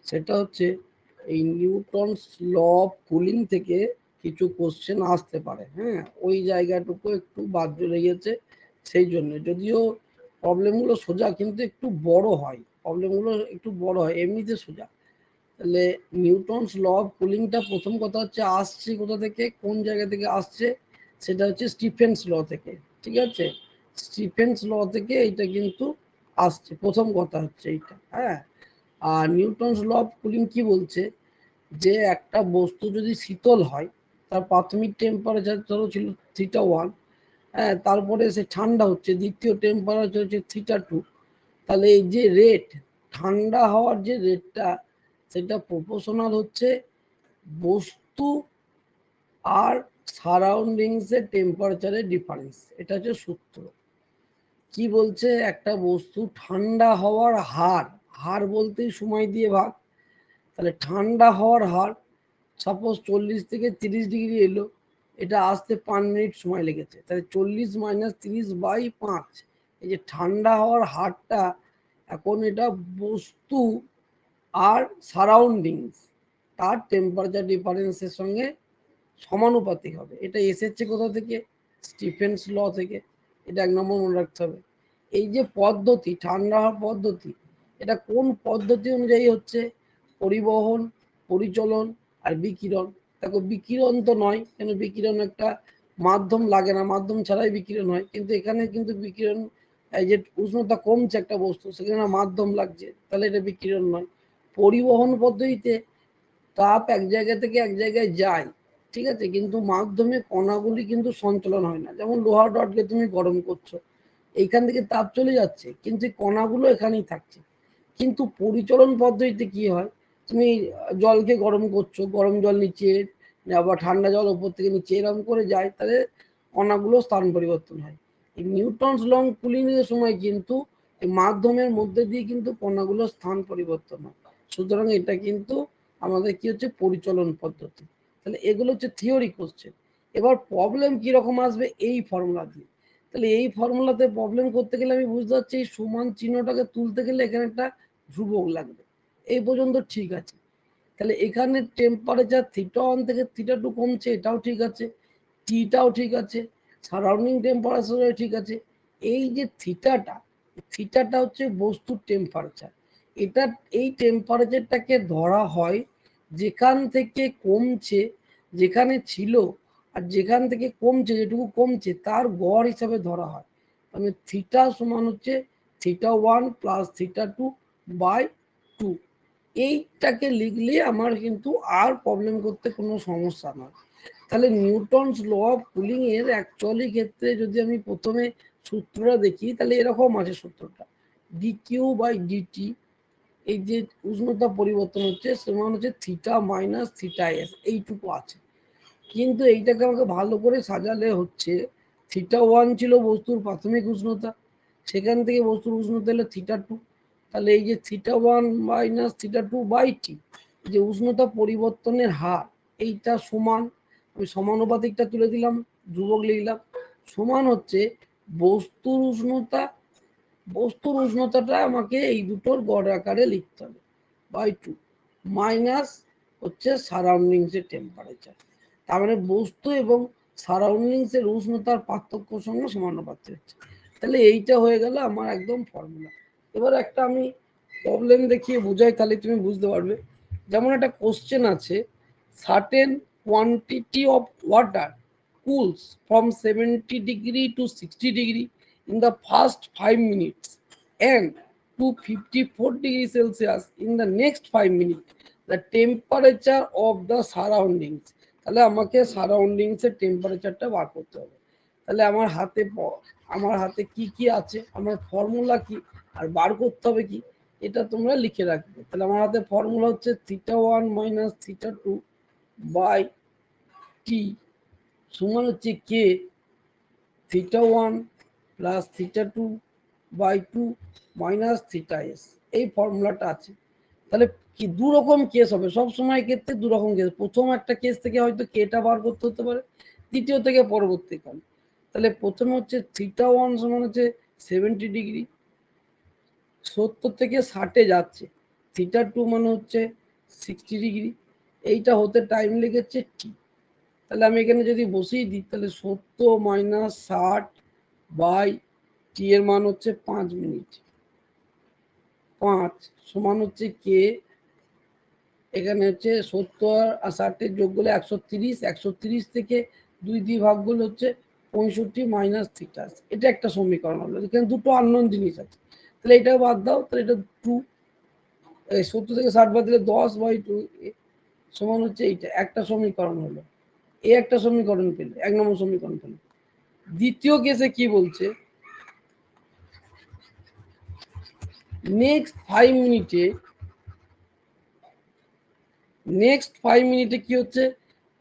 সেটা হচ্ছে এই নিউটনস ল অফ কুলিং থেকে কিছু কোশ্চেন আসতে পারে। হ্যাঁ, ওই জায়গাটুকু একটু বাদ লেগেছে, সেই জন্য। যদিও প্রবলেমগুলো সোজা, কিন্তু একটু বড় হয়, প্রবলেমগুলো একটু বড় হয়, এমনিতে সোজা। তাহলে নিউটনস ল অফ কুলিংটা প্রথম কথা হচ্ছে আসছে কোথা থেকে, কোন জায়গা থেকে আসছে, সেটা হচ্ছে স্টিফেন্স ল থেকে। ঠিক আছে, স্টিফেন্স ল থেকে এইটা কিন্তু আসছে, প্রথম কথা হচ্ছে এইটা। হ্যাঁ, আর নিউটনস ল অফ কুলিং কি বলছে, যে একটা বস্তু যদি শীতল হয়, তার প্রাথমিক টেম্পারেচার ধরো ছিল θ1, হ্যাঁ, তারপরে সে ঠান্ডা হচ্ছে, দ্বিতীয় টেম্পারেচার হচ্ছে θ2, তাহলে এই যে রেট, ঠান্ডা হওয়ার যে রেটটা, সেটা প্রপোর্শনাল হচ্ছে বস্তু আর সারাউন্ডিংসের টেম্পারেচারের ডিফারেন্স। এটা হচ্ছে সূত্র। কি বলছে, একটা বস্তু ঠান্ডা হওয়ার হার, হার বলতেই সময় দিয়ে ভাগ, তাহলে ঠান্ডা হওয়ার হার, সাপোজ 40 থেকে 30 ডিগ্রি এলো, এটা আসতে 5 মিনিট সময় লেগেছে, তাহলে 40 মাইনাস 30/5, এই যে ঠান্ডা হওয়ার হারটা, এখন এটা বস্তু আর সারাউন্ডিংস তার টেম্পারেচার ডিফারেন্সের সঙ্গে সমানুপাতিক হবে। এটা এসেছে কোথা থেকে, স্টিফেন্স ল থেকে। এটা 1 নম্বর মনে রাখতে হবে। এই যে পদ্ধতি, ঠান্ডা হওয়ার পদ্ধতি, এটা কোন পদ্ধতি অনুযায়ী হচ্ছে, পরিবহন, পরিচলন আর বিকিরণ। দেখো, বিকিরণ তো নয়, কেন, বিকিরণ একটা মাধ্যম লাগে না, মাধ্যম ছাড়াই বিকিরণ হয়, কিন্তু এখানে কিন্তু বিকিরণ, এই যে উষ্ণতা কমছে একটা বস্তু, সেখানে মাধ্যম লাগছে, তাহলে এটা বিকিরণ নয়। পরিবহন পদ্ধতিতে তাপ এক জায়গা থেকে এক জায়গায় যায়, ঠিক আছে, কিন্তু মাধ্যমে কণাগুলি কিন্তু সঞ্চালন হয় না। যেমন লোহার রডকে তুমি গরম করছো, এইখান থেকে তাপ চলে যাচ্ছে, কিন্তু কণাগুলো এখানেই থাকছে। কিন্তু পরিচলন পদ্ধতিতে কি হয়, তুমি জলকে গরম করছো, গরম জল নিচে, আবার ঠান্ডা জল ওপর থেকে নিচে, এরকম করে যায়, তাহলে কণাগুলো স্থান পরিবর্তন হয়। এই নিউটনস লং কুলিং এর সময় কিন্তু এই মাধ্যমের মধ্যে দিয়ে কিন্তু কণাগুলো স্থান পরিবর্তন হয়। সুতরাং এটা কিন্তু আমাদের কি হচ্ছে, পরিচলন পদ্ধতি। তাহলে এগুলো হচ্ছে থিওরি কোশ্চেন। এবার প্রবলেম কিরকম আসবে, এই ফর্মুলা দিয়ে। তাহলে এই ফর্মুলাতে প্রবলেম করতে গেলে আমি বুঝতে পারছি, এই সমান চিহ্নটাকে তুলতে গেলে এখানে একটা ধ্রুবক লাগবে। এই পর্যন্ত ঠিক আছে। তাহলে এখানে টেম্পারেচার θ1 থেকে θ2 কমছে, এটাও ঠিক আছে, টিটাও ঠিক আছে, সারাউন্ডিং টেম্পারেচার ঠিক আছে। এই যে থিটাটা, থিটাটা হচ্ছে বস্তুর টেম্পারেচার। এটা, এই টেম্পারেচারটাকে ধরা হয় যেখান থেকে কমছে, যেখানে ছিল আর যেখান থেকে কমছে, যেটুকু কমছে তার গড় হিসাবে ধরা হয়। মানে থিটা সমান হচ্ছে θ1 প্লাস θ2/2। এইটাকে লিখলে আমার কিন্তু আর প্রবলেম করতে কোনো সমস্যা নয়। তাহলে নিউটনস ল অফ কুলিং এর অ্যাকচুয়ালি ক্ষেত্রে যদি আমি প্রথমে সূত্রটা দেখি, তাহলে এরকম আছে সূত্রটা, dQ/dt, এই যে উষ্ণতা পরিবর্তন হচ্ছে সমান হচ্ছে থিটা মাইনাস θs, এইটুকু আছে। কিন্তু এইটাকে আমাকে ভালো করে সাজালে হচ্ছে, θ1 ছিল বস্তুর প্রাথমিক উষ্ণতা, সেখান থেকে বস্তুর উষ্ণতা হলো θ2, তাহলে এই যে θ1 মাইনাস θ2/t, যে উষ্ণতা পরিবর্তনের হার, এইটা সমান, আমি সমানুপাতিকটা তুলে দিলাম, ধ্রুবক লিখলাম, সমান হচ্ছে বস্তুর উষ্ণতা, বস্তুর উষ্ণতাটা আমাকে এই দুটোর গড় আকারে লিখতে হবে, /2, মাইনাস হচ্ছে সারাউন্ডিংসের টেম্পারেচার। তার মানে বস্তু এবং সারাউন্ডিংসের উষ্ণতার পার্থক্যর সঙ্গে সমানুপাতিক হচ্ছে। তাহলে এইটা হয়ে গেল আমার একদম ফর্মুলা। এবার একটা আমি প্রবলেম দেখিয়ে বোঝাই, তাহলে তুমি বুঝতে পারবে। যেমন একটা কোশ্চেন আছে, certain quantity of water cools from 70 degree to 60 degree in the first 5 minutes and to 54 degree Celsius in the next 5 minutes, the temperature of the surroundings। তাহলে আমাকে সারাউন্ডিংস এর টেম্পারেচারটা বার করতে হবে। তাহলে আমার হাতে কি কি আছে, আমার ফর্মুলা কি, আর বার করতে হবে কি, এটা তোমরা লিখে রাখবে। তাহলে আমার হাতে ফর্মুলা হচ্ছে θ1 মাইনাস θ2/t সমান হচ্ছে কে, θ1 প্লাস θ2/2 মাইনাস θs। এই ফর্মুলাটা আছে। তাহলে কি দু রকম কেস হবে, সব সময় ক্ষেত্রে দু রকম কেস। প্রথম একটা কেস থেকে হয়তো কেটা বার করতে হতে পারে, দ্বিতীয় থেকে পরবর্তীকালে। তাহলে প্রথমে হচ্ছে θ1 সমান হচ্ছে 70 ডিগ্রি, 70 থেকে 60-এ যাচ্ছে, থিটা টু মানে হচ্ছে 60 ডিগ্রি, এইটা হতে টাইম লেগেছে টি। তাহলে আমি এখানে যদি বসিয়ে দিই তাহলে 70 মাইনাস 60 বাই টি এর মান হচ্ছে 5 মিনিট, 5 সমান হচ্ছে কে, এখানে হচ্ছে 70 আর 60 যোগ করলে 130, 130 থেকে 2 দিয়ে ভাগ করলে হচ্ছে 65 মাইনাস থিটা। এটা একটা সমীকরণ হলো, এখানে দুটো আননোন জিনিস আছে, তাহলে এটা বাদ দাও, তাহলে এটা 2, 70 থেকে 60 বাদ দিলে 10/2 সমান হচ্ছে এইটা, একটা সমীকরণ হলো, এই একটা সমীকরণ পেলে, 1 নম্বর সমীকরণ পেলে। দ্বিতীয় কেসে কি বলছে, নেক্সট 5 মিনিটে কি হচ্ছে,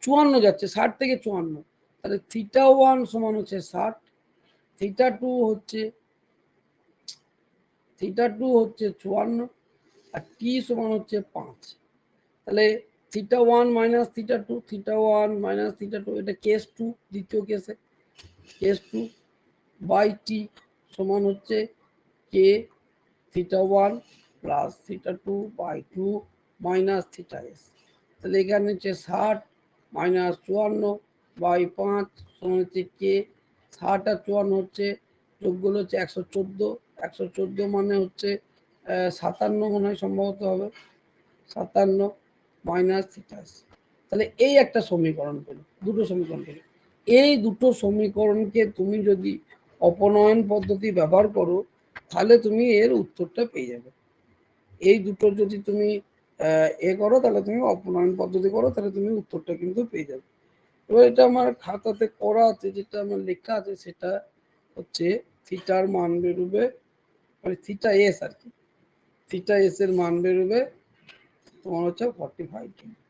54 যাচ্ছে, 60 থেকে 54, তাহলে থিটা 1 সমান হচ্ছে 60, থিটা 2 হচ্ছে 54, আর টি সমান হচ্ছে 5। তাহলে theta 1 minus theta 2, theta 1 minus theta 2, এটা কেস 2, দ্বিতীয় কেসে কেস 2 বাই টি সমান হচ্ছে k theta 1 plus theta 2 by 2 minus theta s. তাহলে এখানে হচ্ছে 60 মাইনাস 54 বাই 5 সমান হচ্ছে কে, 60 আর 54 হচ্ছে যোগগুলো হচ্ছে 114, 114 মানে হচ্ছে 57 মনে হয় সম্ভবত হবে, 57 মাইনাস থিটা। তাহলে এই একটা সমীকরণ পেল, দুটো সমীকরণ পেল। এই দুটো সমীকরণকে তুমি যদি অপনয়ন পদ্ধতি ব্যবহার করো তাহলে তুমি এর উত্তরটা পেয়ে যাবে। এই দুটো যদি তুমি করো তাহলে তুমি অপনয়ন পদ্ধতি করো, তাহলে তুমি উত্তরটা কিন্তু পেয়ে যাবে। এবার এটা আমার খাতাতে করা আছে, যেটা আমার লেখা আছে সেটা হচ্ছে থিটার মান বেরোবে, মানে থিটা এস আর কি, থিটা এস এর মান বেরোবে তোমার হচ্ছে 45 ডিগ্রি।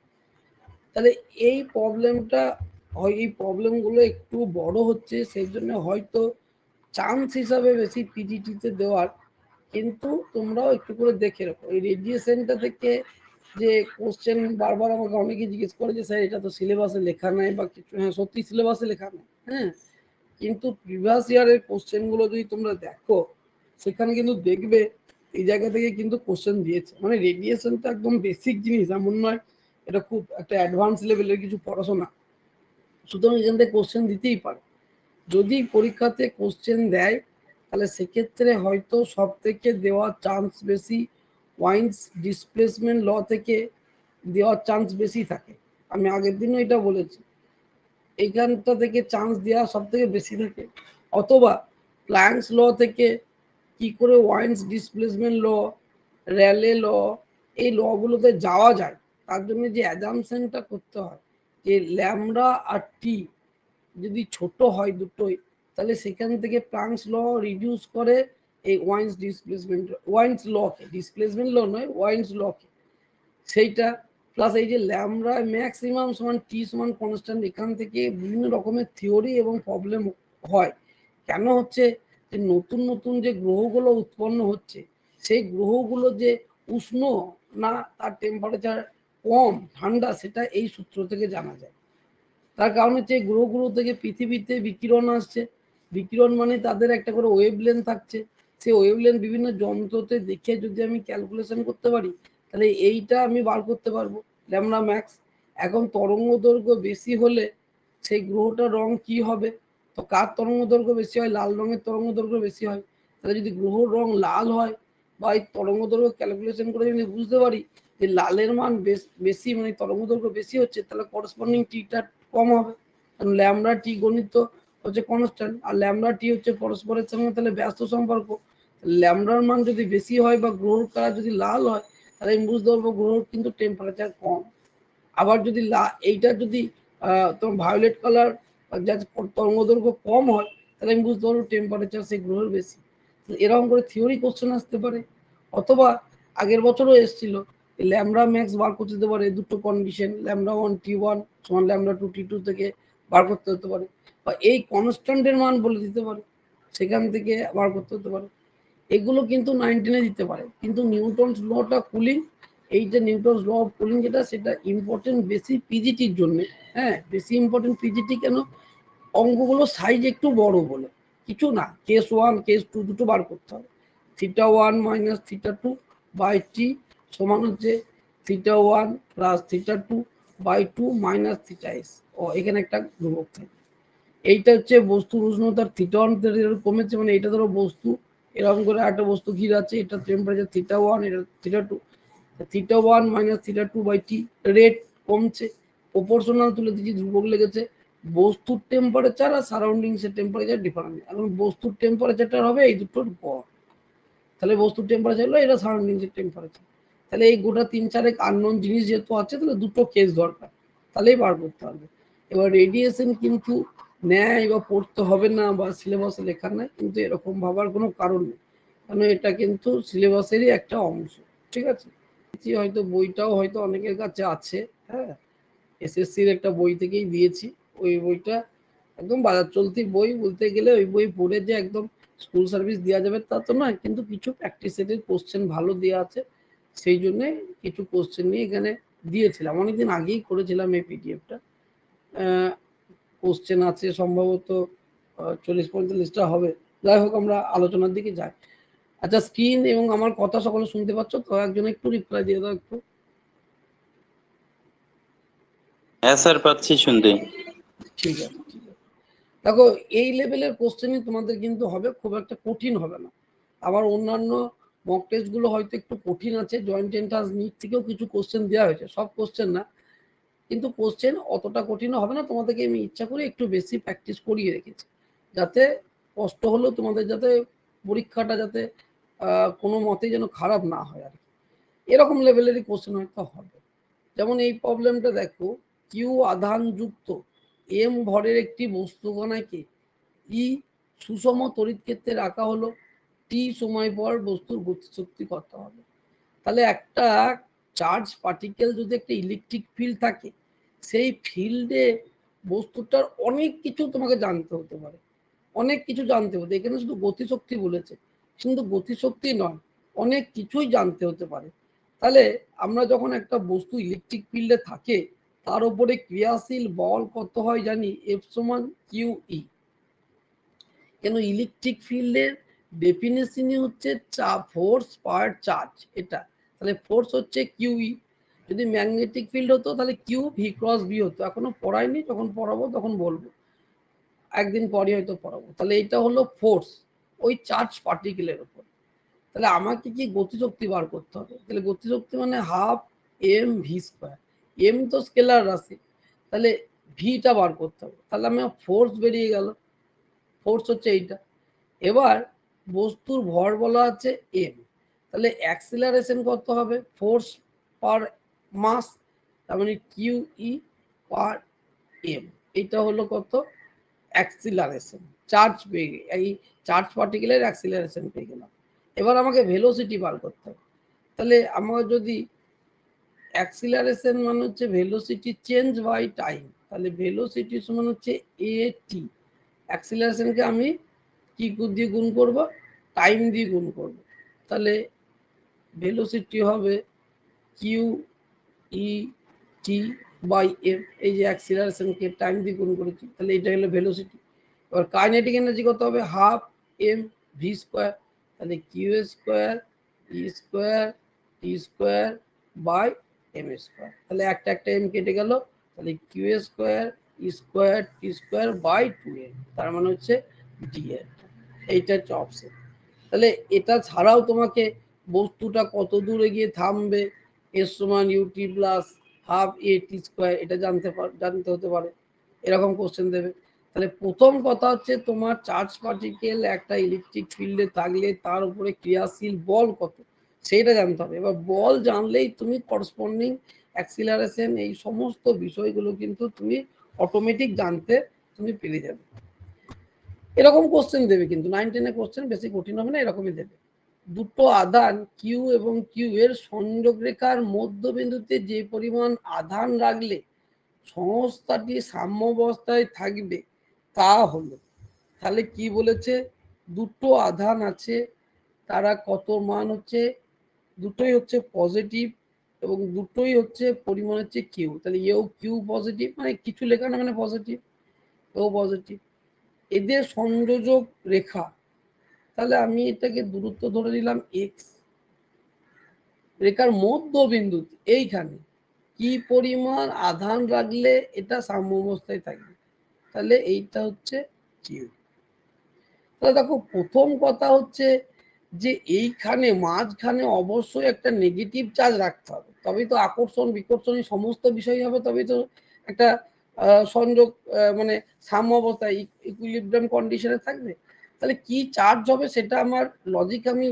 তাহলে এই প্রবলেমটা হয়, এই প্রবলেমগুলো একটু বড় হচ্ছে, সেই জন্য হয়তো চান্স হিসাবে বেশি পিজিটিতে দেওয়ার, কিন্তু তোমরাও একটু করে দেখে রাখো। এই রেডিয়েশনটা থেকে যে কোশ্চেন বারবার আমাকে অনেকে জিজ্ঞেস করে যে স্যার এটা তো সিলেবাসে লেখা নাই বা কিছু, হ্যাঁ সত্যি সিলেবাসে লেখা নেই, হ্যাঁ, কিন্তু প্রিভিয়াস ইয়ারের কোশ্চেনগুলো যদি তোমরা দেখো সেখানে কিন্তু দেখবে এই জায়গা থেকে কিন্তু কোশ্চেন দিয়েছে। মানে রেডিয়েশনটা একদম বেসিক জিনিস, এমন নয় এটা খুব একটা অ্যাডভান্স লেভেলের কিছু পড়াশোনা, সুতরাং এখান থেকে কোশ্চেন দিতেই পারে। যদি পরীক্ষাতে কোশ্চেন দেয় তাহলে সেক্ষেত্রে হয়তো সব থেকে দেওয়ার চান্স বেশি ওয়াইন্স ডিসপ্লেসমেন্ট ল থেকে দেওয়ার চান্স বেশি থাকে। আমি আগের দিনও এটা বলেছি, এইখানটা থেকে চান্স দেওয়া সব থেকে বেশি থাকে, অথবা প্ল্যাঙ্কস ল থেকে কি করে ওয়াইন্স ডিসপ্লেসমেন্ট ল, র্যালে ল, এই লগুলোতে যাওয়া যায়, তার জন্য যে অ্যাজাম্পশনটা করতে হয় যে ল্যামডা আর টি যদি ছোট হয় দুটোই, তাহলে সেখান থেকে প্ল্যাঙ্কস ল রিডিউস করে এই ওয়াইন্স ডিসপ্লেসমেন্ট, ওয়াইন্স লকে, ডিসপ্লেসমেন্ট ল নয় ওয়াইন্স লকে, সেইটা প্লাস এই যে ল্যামডা ম্যাক্সিমাম সমান টি সমান কনস্ট্যান্ট, এখান থেকে বিভিন্ন রকমের থিওরি এবং প্রবলেম হয়। কেন হচ্ছে যে নতুন নতুন যে গ্রহগুলো উৎপন্ন হচ্ছে সেই গ্রহগুলো যে উষ্ণ না তার টেম্পারেচার কম ঠান্ডা, সেটা এই সূত্র থেকে জানা যায়। তার কারণ হচ্ছে গ্রহগুলো থেকে পৃথিবীতে বিকিরণ আসছে, বিকিরণ মানে তাদের একটা করে ওয়েভলেন্থ থাকছে, সেই ওয়েভলেন্থ বিভিন্ন যন্ত্রতে দেখে যদি আমি ক্যালকুলেশন করতে পারি তাহলে এইটা আমি বার করতে পারবো ল্যামডা ম্যাক্স। এখন তরঙ্গ দৈর্ঘ্য বেশি হলে সেই গ্রহটার রং কি হবে, তো কার তরঙ্গ দৈর্ঘ্য বেশি হয়, লাল রঙের তরঙ্গ দৈর্ঘ্য বেশি হয়, তাহলে যদি গ্রহর রং লাল হয় বা এই তরঙ্গ দৈর্ঘ্য ক্যালকুলেশন করে যদি বুঝতে পারি যে লালের মান বেশি মানে তরঙ্গ দৈর্ঘ্য বেশি হচ্ছে, তাহলে করসপন্ডিং টিটা কম হবে, কারণ ল্যামডা টি গণিত হচ্ছে কনস্ট্যান্ট আর ল্যামডা টি হচ্ছে পরস্পরের সঙ্গে তাহলে ব্যস্ত সম্পর্ক। ল্যামডার মান যদি বেশি হয় বা গ্রহর কালার যদি লাল হয় তাহলে আমি বুঝতে পারবো গ্রহর কিন্তু টেম্পারেচার কম। আবার যদি এইটা যদি তোমার ভায়োলেট কালার যার তরঙ্গ দৈর্ঘ্য কম হয় তাহলে আমি বুঝতে পারবো টেম্পারেচার সেই গ্রহের বেশি। এরকম করে থিওরি কোশ্চেন আসতে পারে, অথবা আগের বছরও এসেছিল ল্যামডা ম্যাক্স বার করতে দিতে পারে, দুটো কন্ডিশন ল্যামডা 1 T1 সমান ল্যামডা 2 T2 থেকে বার করতে হতে পারে, বা এই কনস্ট্যান্টের মান বলে দিতে পারে সেখান থেকে বার করতে হতে পারে। এগুলো কিন্তু 19-এ দিতে পারে, কিন্তু নিউটনস লটা কুলিং, এই যে নিউটনস ল অফ কুলিং যেটা, সেটা ইম্পর্টেন্ট বেশি পিজিটির জন্য। হ্যাঁ বেশি ইম্পর্টেন্ট পিজিটি কেন, অঙ্কগুলো সাইজ একটু বড় বলে, কিছু না, কেস 1 কেস 2 দুটো বার করতে হবে। Theta 1 minus theta 2 by t সমান হচ্ছে θ1 প্লাস θ2 বাই 2 মাইনাস θs। ও এখানে একটা ধ্রুবক থাকে। এইটা হচ্ছে বস্তুর উষ্ণতার θ1 কমেছে, মানে এটা ধরো বস্তু এরকম করে একটা বস্তু ঘিরে আছে, এটা টেম্পারেচার θ1, এটা θ2, θ1 মাইনাস θ2 বাই টি, রেট কমছে, প্রপোর্শনাল তুলে দিচ্ছি, ধ্রুবক লেগেছে। বস্তুর টেম্পারেচার আর সারাউন্ডিংসের টেম্পারেচার ডিফারেন্ট। এখন বস্তুর টেম্পারেচারটা হবে এই দুটোর পর, তাহলে বস্তুর টেম্পারেচার হলো এটা সারাউন্ডিংসের টেম্পারেচার। তাহলে এই গোটা 3-4 আননোন জিনিস যেহেতু আছে, তাহলে দুটো কেস দরকার, তাহলেই বার করতে হবে। এবার রেডিয়েশন কিন্তু নেয় বা পড়তে হবে না বা সিলেবাসে লেখা নাই, কিন্তু এরকম ভাবার কোনো কারণ নেই, কারণ এটা কিন্তু সিলেবাসেরই একটা অংশ। ঠিক আছে, হয়তো বইটাও হয়তো অনেকের কাছে আছে, হ্যাঁ, এসএসসির একটা বই থেকেই দিয়েছি। ওই বইটা একদম বাজার চলতি বই বলতে গেলে, ওই বই পড়ে যে একদম স্কুল সার্ভিস দেওয়া যাবে তা তো নয়, কিন্তু কিছু প্র্যাকটিস সেটের কোশ্চেন ভালো দেওয়া আছে, সেই জন্যে কিছু কোশ্চেন নিয়ে এখানে দিয়েছিলাম। অনেকদিন আগেই করেছিলাম এই পিডিএফটা। কোশ্চেন আছে সম্ভবত 40-45টা হবে। যাই হোক, আমরা আলোচনার দিকে যাই। আচ্ছা, স্ক্রিন এবং আমার কথা সকলে শুনতে পাচ্ছ তো? একজন একটু রিপ্লাই দিয়ে দাও একটু। হ্যাঁ স্যার, পাচ্ছি শুনতে। ঠিক আছে, ঠিক আছে। দেখো, এই লেভেলের কোশ্চেনই তোমাদের কিন্তু হবে, খুব একটা কঠিন হবে না। আবার অন্যান্য মক টেস্টগুলো হয়তো একটু কঠিন আছে, জয়েন্ট এন্ট্রান্স নিট থেকেও কিছু কোশ্চেন দেওয়া হয়েছে, সব কোশ্চেন না, কিন্তু কোশ্চেন অতটা কঠিনও হবে না। তোমাদেরকে আমি ইচ্ছা করে একটু বেশি প্র্যাকটিস করিয়ে রেখেছি, যাতে কষ্ট হলেও তোমাদের যাতে পরীক্ষাটা যাতে কোনো মতেই যেন খারাপ না হয় আর কি। এরকম লেভেলেরই কোশ্চেন হয়তো হবে। যেমন এই প্রবলেমটা দেখো, কিউ আধান যুক্ত এম ভরের একটি বস্তু কণাকে ই সুষম তড়িৎ ক্ষেত্রে রাখা হলো, টি সময় পর বস্তুর গতিশক্তি কত হবে। তাহলে একটা চার্জ পার্টিকেল যদি একটা ইলেকট্রিক ফিল্ড থাকে, সেই ফিল্ডে বস্তুটার অনেক কিছু তোমাকে জানতে হতে পারে, অনেক কিছু জানতে হতে। এখানে শুধু গতিশক্তি বলেছে, কিন্তু গতিশক্তি নয়, অনেক কিছুই জানতে হতে পারে। তাহলে আমরা যখন একটা বস্তু ইলেকট্রিক ফিল্ডে থাকে, তার উপরে ক্রিয়াশীল বল কত হয় জানি, এফ সমান কিউ ই। কেন, ইলেকট্রিক ফিল্ডের ডেফিনেশনই হচ্ছে ফোর্স পার চার্জ, এটা। তাহলে ফোর্স হচ্ছে কিউই। যদি ম্যাগনেটিক ফিল্ড হতো তাহলে কিউ ভি ক্রস বি হতো। এখনো পড়াইনি, যখন পড়াবো তখন বলবো, একদিন পরে হয়তো পড়াবো। তাহলে এটা হলো ফোর্স ওই চার্জ পার্টিকেলের উপর। তাহলে আমাকে কি গতিশক্তি বার করতে হবে। তাহলে গতিশক্তি মানে half m v square. M তো স্কেলার রাশি, তাহলে ভিটা বার করতে হবে। তাহলে আমার ফোর্স বেরিয়ে গেল, ফোর্স হচ্ছে এইটা। এবার বস্তুর ভর বলা আছে এম, তাহলে অ্যাক্সিলারেশন কত হবে, ফোর্স পার মাস, তার মানে কিউ ই পার এম। এটা হলো কত, অ্যাক্সিলারেশন। চার্জ পেয়ে এই চার্জ পার্টিকেলের অ্যাক্সিলারেশন পেয়ে গেলাম। এবার আমাকে ভেলোসিটি বার করতে হবে। তাহলে আমার যদি অ্যাক্সিলারেশন মানে হচ্ছে ভেলোসিটি চেঞ্জ বাই টাইম, তাহলে ভেলোসিটি সমান হচ্ছে এ টি। অ্যাক্সিলারেশনকে আমি কি দিয়ে গুণ করব, টাইম দিয়ে গুণ করব। তাহলে ভেলোসিটি হবে q e t by f. এই যে অ্যাক্সিলারেশনকে টাইম দিয়ে গুণ করেছি, তাহলে এটা হলো ভেলোসিটি। এবার কাইনেটিক এনার্জি কত হবে, হাফ এম ভি স্কোয়ার, তাহলে q square e square t square by m square. তাহলে একটা একটা এম কেটে গেল, তাহলে q square e square t square by 2m, তার মানে হচ্ছে ডিএম। এইটা হচ্ছে অপশন। তাহলে এটা ছাড়াও তোমাকে বস্তুটা কত দূরে গিয়ে থামবে, এর সমান ইউটি প্লাস হাফ এ টি স্কোয়ার, এটা জানতে হতে পারে, এরকম কোশ্চেন দেবে। তাহলে প্রথম কথা হচ্ছে তোমার চার্জ পার্টিকেল একটা ইলেকট্রিক ফিল্ডে থাকলে তার উপরে ক্রিয়াশীল বল কত, সেইটা জানতে হবে। এবার বল জানলেই তুমি করসপন্ডিং অ্যাক্সিলারেশন এই সমস্ত বিষয়গুলো কিন্তু তুমি অটোমেটিক জানতে তুমি পেরে যাবে। এরকম কোশ্চেন দেবে, কিন্তু 9-10 কোশ্চেন বেশি কঠিন হবে না, এরকমই দেবে। দুটো আধান কিউ এবং কিউ এর সংযোগ রেখার মধ্যবিন্দুতে যে পরিমাণ আধান রাখলে সংস্থাটি সাম্যাবস্থায় থাকবে তা হলো। তাহলে কি বলেছে, দুটো আধান আছে, তারা কত মান হচ্ছে, দুটোই হচ্ছে পজিটিভ এবং দুটোই হচ্ছে পরিমাণ হচ্ছে কিউ। তাহলে এও কিউ পজিটিভ, মানে কিছু লেখা না মানে পজিটিভ, এও পজিটিভ। এদের সংযোজক রেখা, তাহলে আমি এটাকে দূরত্ব ধরে নিলাম এক্স, রেখার মধ্যবিন্দু এইখানে কি পরিমাণ আধান রাখলে এটা সাম্য অবস্থায় থাকবে, তাহলে এইটা হচ্ছে কিউ। তাহলে দেখো প্রথম কথা হচ্ছে যে এইখানে মাঝখানে অবশ্যই একটা নেগেটিভ চার্জ রাখতে হবে, তবেই তো আকর্ষণ বিকর্ষণ সমস্ত বিষয় হবে, তবেই তো একটা সংযোগ মানে সাম্য অবস্থায় ইকুইলিব্রিয়াম কন্ডিশনে থাকবে। তাহলে কি চার্জ হবে সেটা আমার লজিক আমি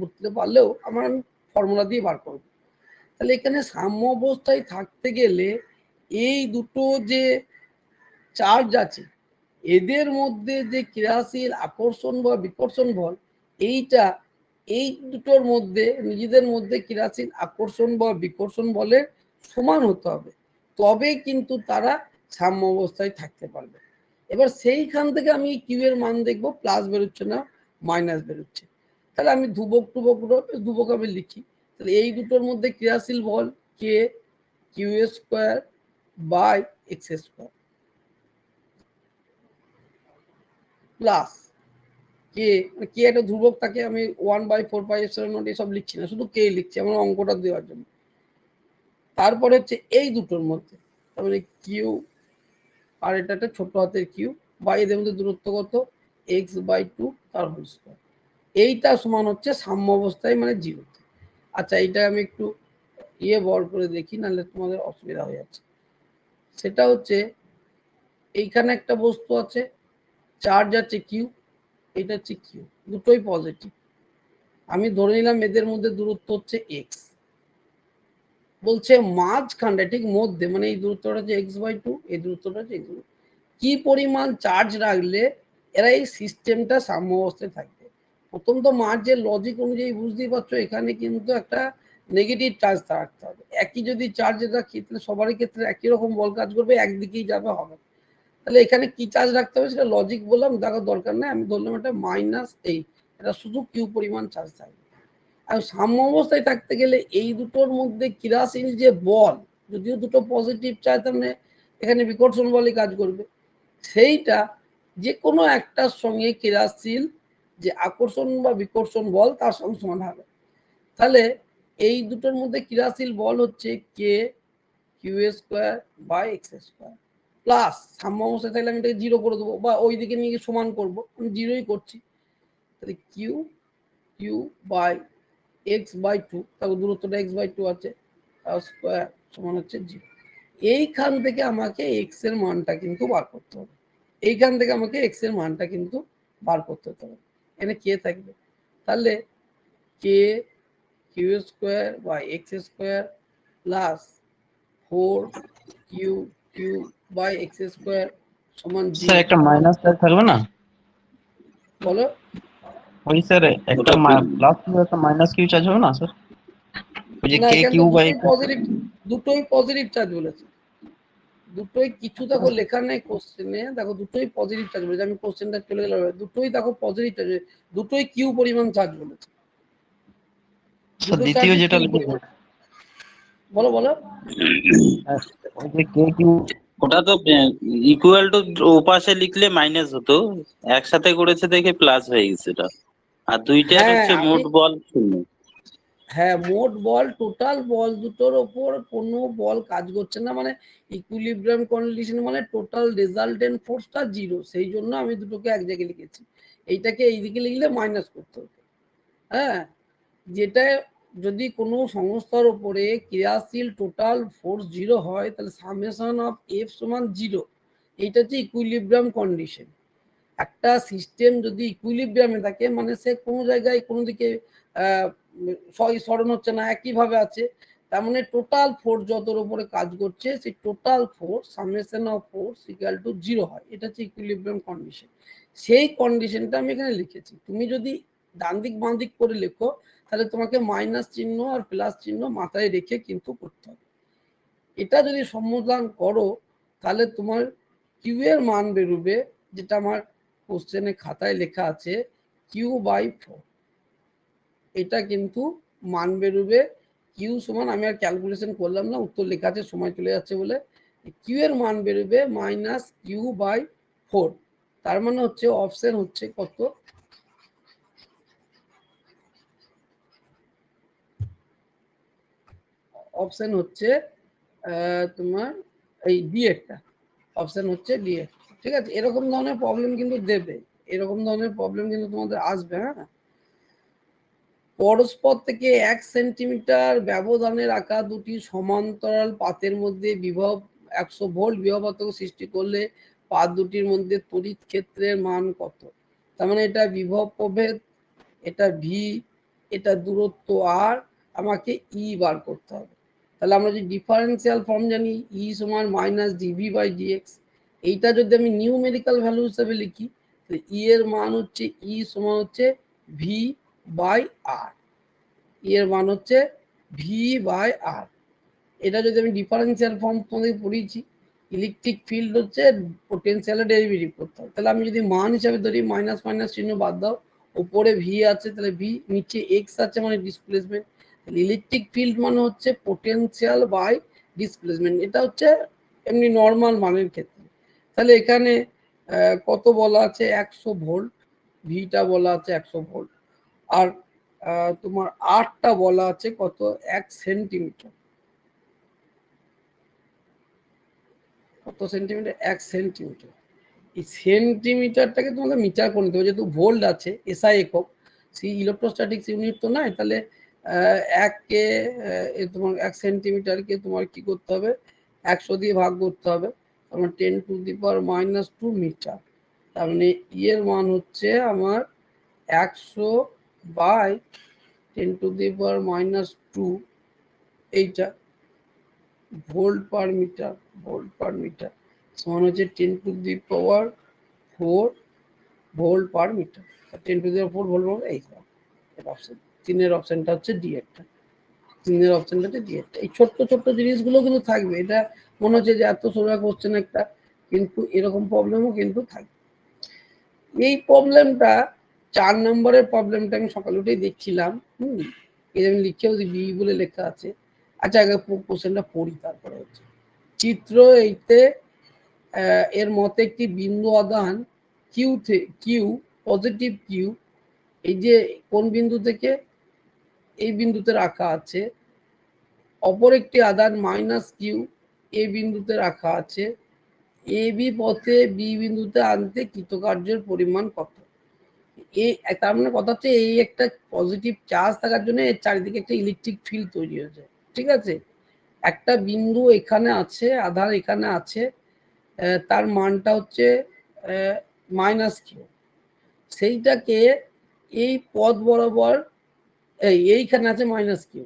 বুঝতে পারলেও আমার আমি ফর্মুলা দিয়ে বার করবো। তাহলে এখানে সাম্য অবস্থায় থাকতে গেলে এই দুটো যে চার্জ আছে এদের মধ্যে যে ক্রিয়াশীল আকর্ষণ বা বিকর্ষণ বল, এইটা এই দুটোর মধ্যে নিজেদের মধ্যে ক্রিয়াশীল আকর্ষণ বা বিকর্ষণ বলের সমান হতে হবে, তবে কিন্তু তারা সাম্য অবস্থায় থাকতে পারবে। এবার সেইখান থেকে আমি কিউ এর মান দেখবো প্লাস বেরোচ্ছে না মাইনাস বেরোচ্ছে, তাহলে আমি ধ্রুবক আমি লিখি। তাহলে এই দুটোর মধ্যে ক্রিয়াশীল বল k q square by x square plus k, k একটা ধ্রুবক থাকে, আমি 1/4πε0 এসব লিখছি না, শুধু কে লিখছি আমার অঙ্কটা দেওয়ার জন্য। তারপরে হচ্ছে এই দুটোর মধ্যে তারপরে কিউ আর এটা একটা ছোট হাতের কিউ বা এদের মধ্যে দূরত্ব কত x/2 তার হোল স্কয়ার, এইটা সমান হচ্ছে সাম্য অবস্থায় মানে 0। আচ্ছা এইটা আমি একটু বল করে দেখি, নাহলে তোমাদের অসুবিধা হয়ে যাচ্ছে। সেটা হচ্ছে এইখানে একটা বস্তু আছে, চার্জ আছে কিউ, এটা হচ্ছে কিউ, দুটোই পজিটিভ। আমি ধরে নিলাম এদের মধ্যে দূরত্ব হচ্ছে এক্স, বলছে মাঝখানটা ঠিক মধ্যে মানে এই দূরত্বটা হচ্ছে x/2, এই দূরত্বটা হচ্ছে x/2, কি পরিমাণ চার্জ রাখলে এরা এই সিস্টেমটা সাম্য অবস্থায় থাকবে। প্রথম তো মার্জের লজিক অনুযায়ী বুঝতেই পারছো এখানে কিন্তু একটা নেগেটিভ চার্জ রাখতে হবে। একই যদি চার্জ রাখি তাহলে সবারই ক্ষেত্রে একই রকম বল কাজ করবে, একদিকেই যাবে হবে। তাহলে এখানে কি চার্জ রাখতে হবে সেটা লজিক বললাম, দেখার দরকার নেই, আমি ধরলাম এটা -8, এটা শুধু কিউ পরিমাণ চার্জ থাকবে। আর সাম্য অবস্থায় থাকতে গেলে এই দুটোর মধ্যে ক্রিয়াশীল যে বল, যদিও দুটো পজিটিভ চার্জ তাহলে এখানে বিকর্ষণ বলই কাজ করবে, সেইটা যে কোনো একটার সঙ্গে ক্রিয়াশীল যে আকর্ষণ বা বিকর্ষণ বল তার সঙ্গে সমান হবে। তাহলে এই দুটোর মধ্যে ক্রিয়াশীল বল হচ্ছে k q square by x square plus সাম্য অবস্থায় থাকলে আমি এটাকে 0 করে দেবো বা ওই দিকে নিয়ে গিয়ে সমান করবো, আমি 0ই করছি। তাহলে কিউ কিউ বাই x/2, তারপর দূরত্বটা x/2 আছে, তার স্কয়ার সমান হচ্ছে 0। এইখান থেকে আমাকে x এর মানটা কিন্তু বার করতে হবে, এইখান থেকে আমাকে x এর মানটা কিন্তু বার করতে হবে। এখানে কে থাকবে, তাহলে k q square by x square plus 4 q by x square সমান স্যার 0। একটা মাইনাস থাকবে না? বলো ওই স্যার একটা প্লাস কিউ একটা মাইনাস কিউ চার্জ হবে না স্যার? ওই যে না, কে এখানে কিউ তো বাই দুটোই পজিটিভ চার্জ বলেছে, দুটোই কিছু দেখো লেখা নেই কোশ্চেনে, দেখো দুটোই পজিটিভ চার্জ বলেছে, আমি কোশ্চেনটা চলে গেলাম, দুটোই দেখো পজিটিভ চার্জ, দুটোই কিউ পরিমাণ চার্জ বলেছে, দুটো দ্বিতীয় চার্জই যেটা কিউ লিখেছে পরিমাণ। বলো বলো। ওই যে কে কিউ ওটা তো ইকুয়াল টু ওপাশে লিখলে মাইনাস হতো, একসাথে করেছে দেখে প্লাস হয়ে গেছে এটা। আর দুইটার হ্যাঁ হচ্ছে আমি মোট বল 0। হ্যাঁ মোট বল টোটাল বল দুটোর ওপর কোনো বল কাজ করছে না, মানে ইকুইলিব্রিয়াম কন্ডিশন মানে টোটাল রেজাল্টেন্ট ফোর্সটা 0, সেই জন্য আমি দুটোকে এক জায়গায় লিখেছি। এইটাকে এইদিকে লিখলে মাইনাস করতে হতো। হ্যাঁ, যেটা যদি কোনো সংস্থার উপরে ক্রিয়াশীল টোটাল ফোর্স 0 হয় তাহলে সামেশন অফ এফ সমান 0, এইটা হচ্ছে ইকুইলিব্রিয়াম কন্ডিশন। একটা সিস্টেম যদি ইকুইলিব্রিয়ামে থাকে মানে সে কোনো জায়গায় কোনো দিকে সরণ হচ্ছে না, একইভাবে আছে, তার মানে টোটাল ফোর্স যতর উপরে কাজ করছে সেই total force summation of force equal to 0 হয়, এটা হচ্ছে ইকুইলিব্রিয়াম কন্ডিশন। সেই কন্ডিশনটা আমি এখানে লিখেছি। তুমি যদি ডান দিক বাঁ দিক করে লেখো তাহলে তোমাকে মাইনাস চিহ্ন আর প্লাস চিহ্ন মাথায় রেখে কিন্তু করতে হবে। এটা যদি সমাধান করো তাহলে তোমার কিউ এর মান বেরোবে, যেটা আমার কোশ্চেনে খাতায় লেখা আছে q/4, এটা কিন্তু মান বেরোবে কিউ সমান, আমি আর ক্যালকুলেশন করলাম না, উত্তর লেখা আছে সময় চলে যাচ্ছে বলে, কিউ এর মান বেরোবে -q/4। তার মানে হচ্ছে অপশন হচ্ছে কত, অপশন হচ্ছে তোমার এই ডি একটা, অপশন হচ্ছে ডি একটা। ঠিক আছে, এরকম ধরনের প্রবলেম কিন্তু দেবে, এরকম ধরনের প্রবলেম কিন্তু তোমাদের আসবে। হ্যাঁ, পরস্পর থেকে 1 সেন্টিমিটার ব্যবধানে রাখা দুটি সমান্তরাল পাতের মধ্যে বিভব 100 ভোল্ট বিভব পার্থক্য সৃষ্টি করলে পাত দুটির মধ্যে তড়িৎ ক্ষেত্রের মান কত? তার মানে এটা বিভব প্রভেদ, এটা ভি, এটা দূরত্ব আর, আমাকে ই বার করতে হবে। তাহলে আমরা যদি ডিফারেন্সিয়াল ফর্ম জানি ই সমান মাইনাস ডিভি বাই ডিএক্স, এইটা যদি আমি নিউমেরিক্যাল ভ্যালু হিসেবে লিখি তাহলে ই এর মান হচ্ছে ই সমান হচ্ছে ভি বাই আর, এর মান হচ্ছে ভি বাই আর। এটা যদি আমি ডিফারেন্সিয়াল ফর্ম তোমাদের পড়িয়েছি, ইলেকট্রিক ফিল্ড হচ্ছে পোটেনশিয়ালের ডেরিভেটিভ করতে হবে। তাহলে আমি যদি মান হিসাবে ধরি মাইনাস মাইনাস চিহ্ন বাদ দাও, উপরে ভি আছে তাহলে ভি, নিচে এক্স আছে মানে ডিসপ্লেসমেন্ট, ইলেকট্রিক ফিল্ড মানে হচ্ছে পোটেনশিয়াল বাই ডিসপ্লেসমেন্ট। এটা হচ্ছে এমনি নর্মাল মানের ক্ষেত্রে। তাহলে এখানে কত বলা আছে 100 ভোল্ট, ভিটা বলা আছে 100 ভোল্ট, আর তোমার আরটা বলা আছে কত 1 সেন্টিমিটার। কত সেন্টিমিটার? 1 সেন্টিমিটার। এই সেন্টিমিটারটাকে তোমাকে মিটার করে নিতে হবে, যেহেতু ভোল্ট আছে এসআই একক, সেই ইলেকট্রোস্ট্যাটিক্স ইউনিট তো নয়। তাহলে এককে তোমার 1 সেন্টিমিটারকে তোমার কি করতে হবে 100 দিয়ে ভাগ করতে হবে, আমার 10⁻⁻² মিটার। তার মানে ই এর মান হচ্ছে আমার 100 বাই 10⁻², এইটা volt per metre, volt per metre সমান হচ্ছে 10⁻⁴ volt per metre. 10⁻⁴ volt per, এই অপশন তিনের অপশনটা হচ্ছে ডি একটা, তিনের অপশনটা হচ্ছে ডি একটা। এই ছোট্ট ছোট্ট জিনিসগুলো কিন্তু থাকবে, এটা মনে হচ্ছে যে এত সোজা কোশ্চেন একটা, কিন্তু এরকম প্রবলেমও কিন্তু থাকবে। এই প্রবলেমটা 4 নম্বরের প্রবলেমটা আমি সকালে উঠেই দেখছিলাম, এই আমি লিখেও বি বলে লেখা আছে। আচ্ছা আগে কোশ্চেনটা পড়ি তারপরে হচ্ছে চিত্র এইতে এর মতে একটি বিন্দু আধান কিউ পজিটিভ কিউ, এই যে কোন বিন্দু থেকে এই বিন্দুতে রাখা আছে, অপর একটি আধান মাইনাস কিউ এই বিন্দুতে রাখা আছে, এ বি পথে বি বিন্দুতে আনতে কৃতকার্যের পরিমাণ কত? এই তার মানে কথা হচ্ছে এই একটা পজিটিভ চার্জ থাকার জন্য এর চারিদিকে একটা ইলেকট্রিক ফিল্ড তৈরি হয়েছে। ঠিক আছে, একটা বিন্দু এখানে আছে, আধার এখানে আছে, তার মানটা হচ্ছে মাইনাস কিউ, সেইটাকে এই পথ বরাবর এইখানে আছে মাইনাস কিউ,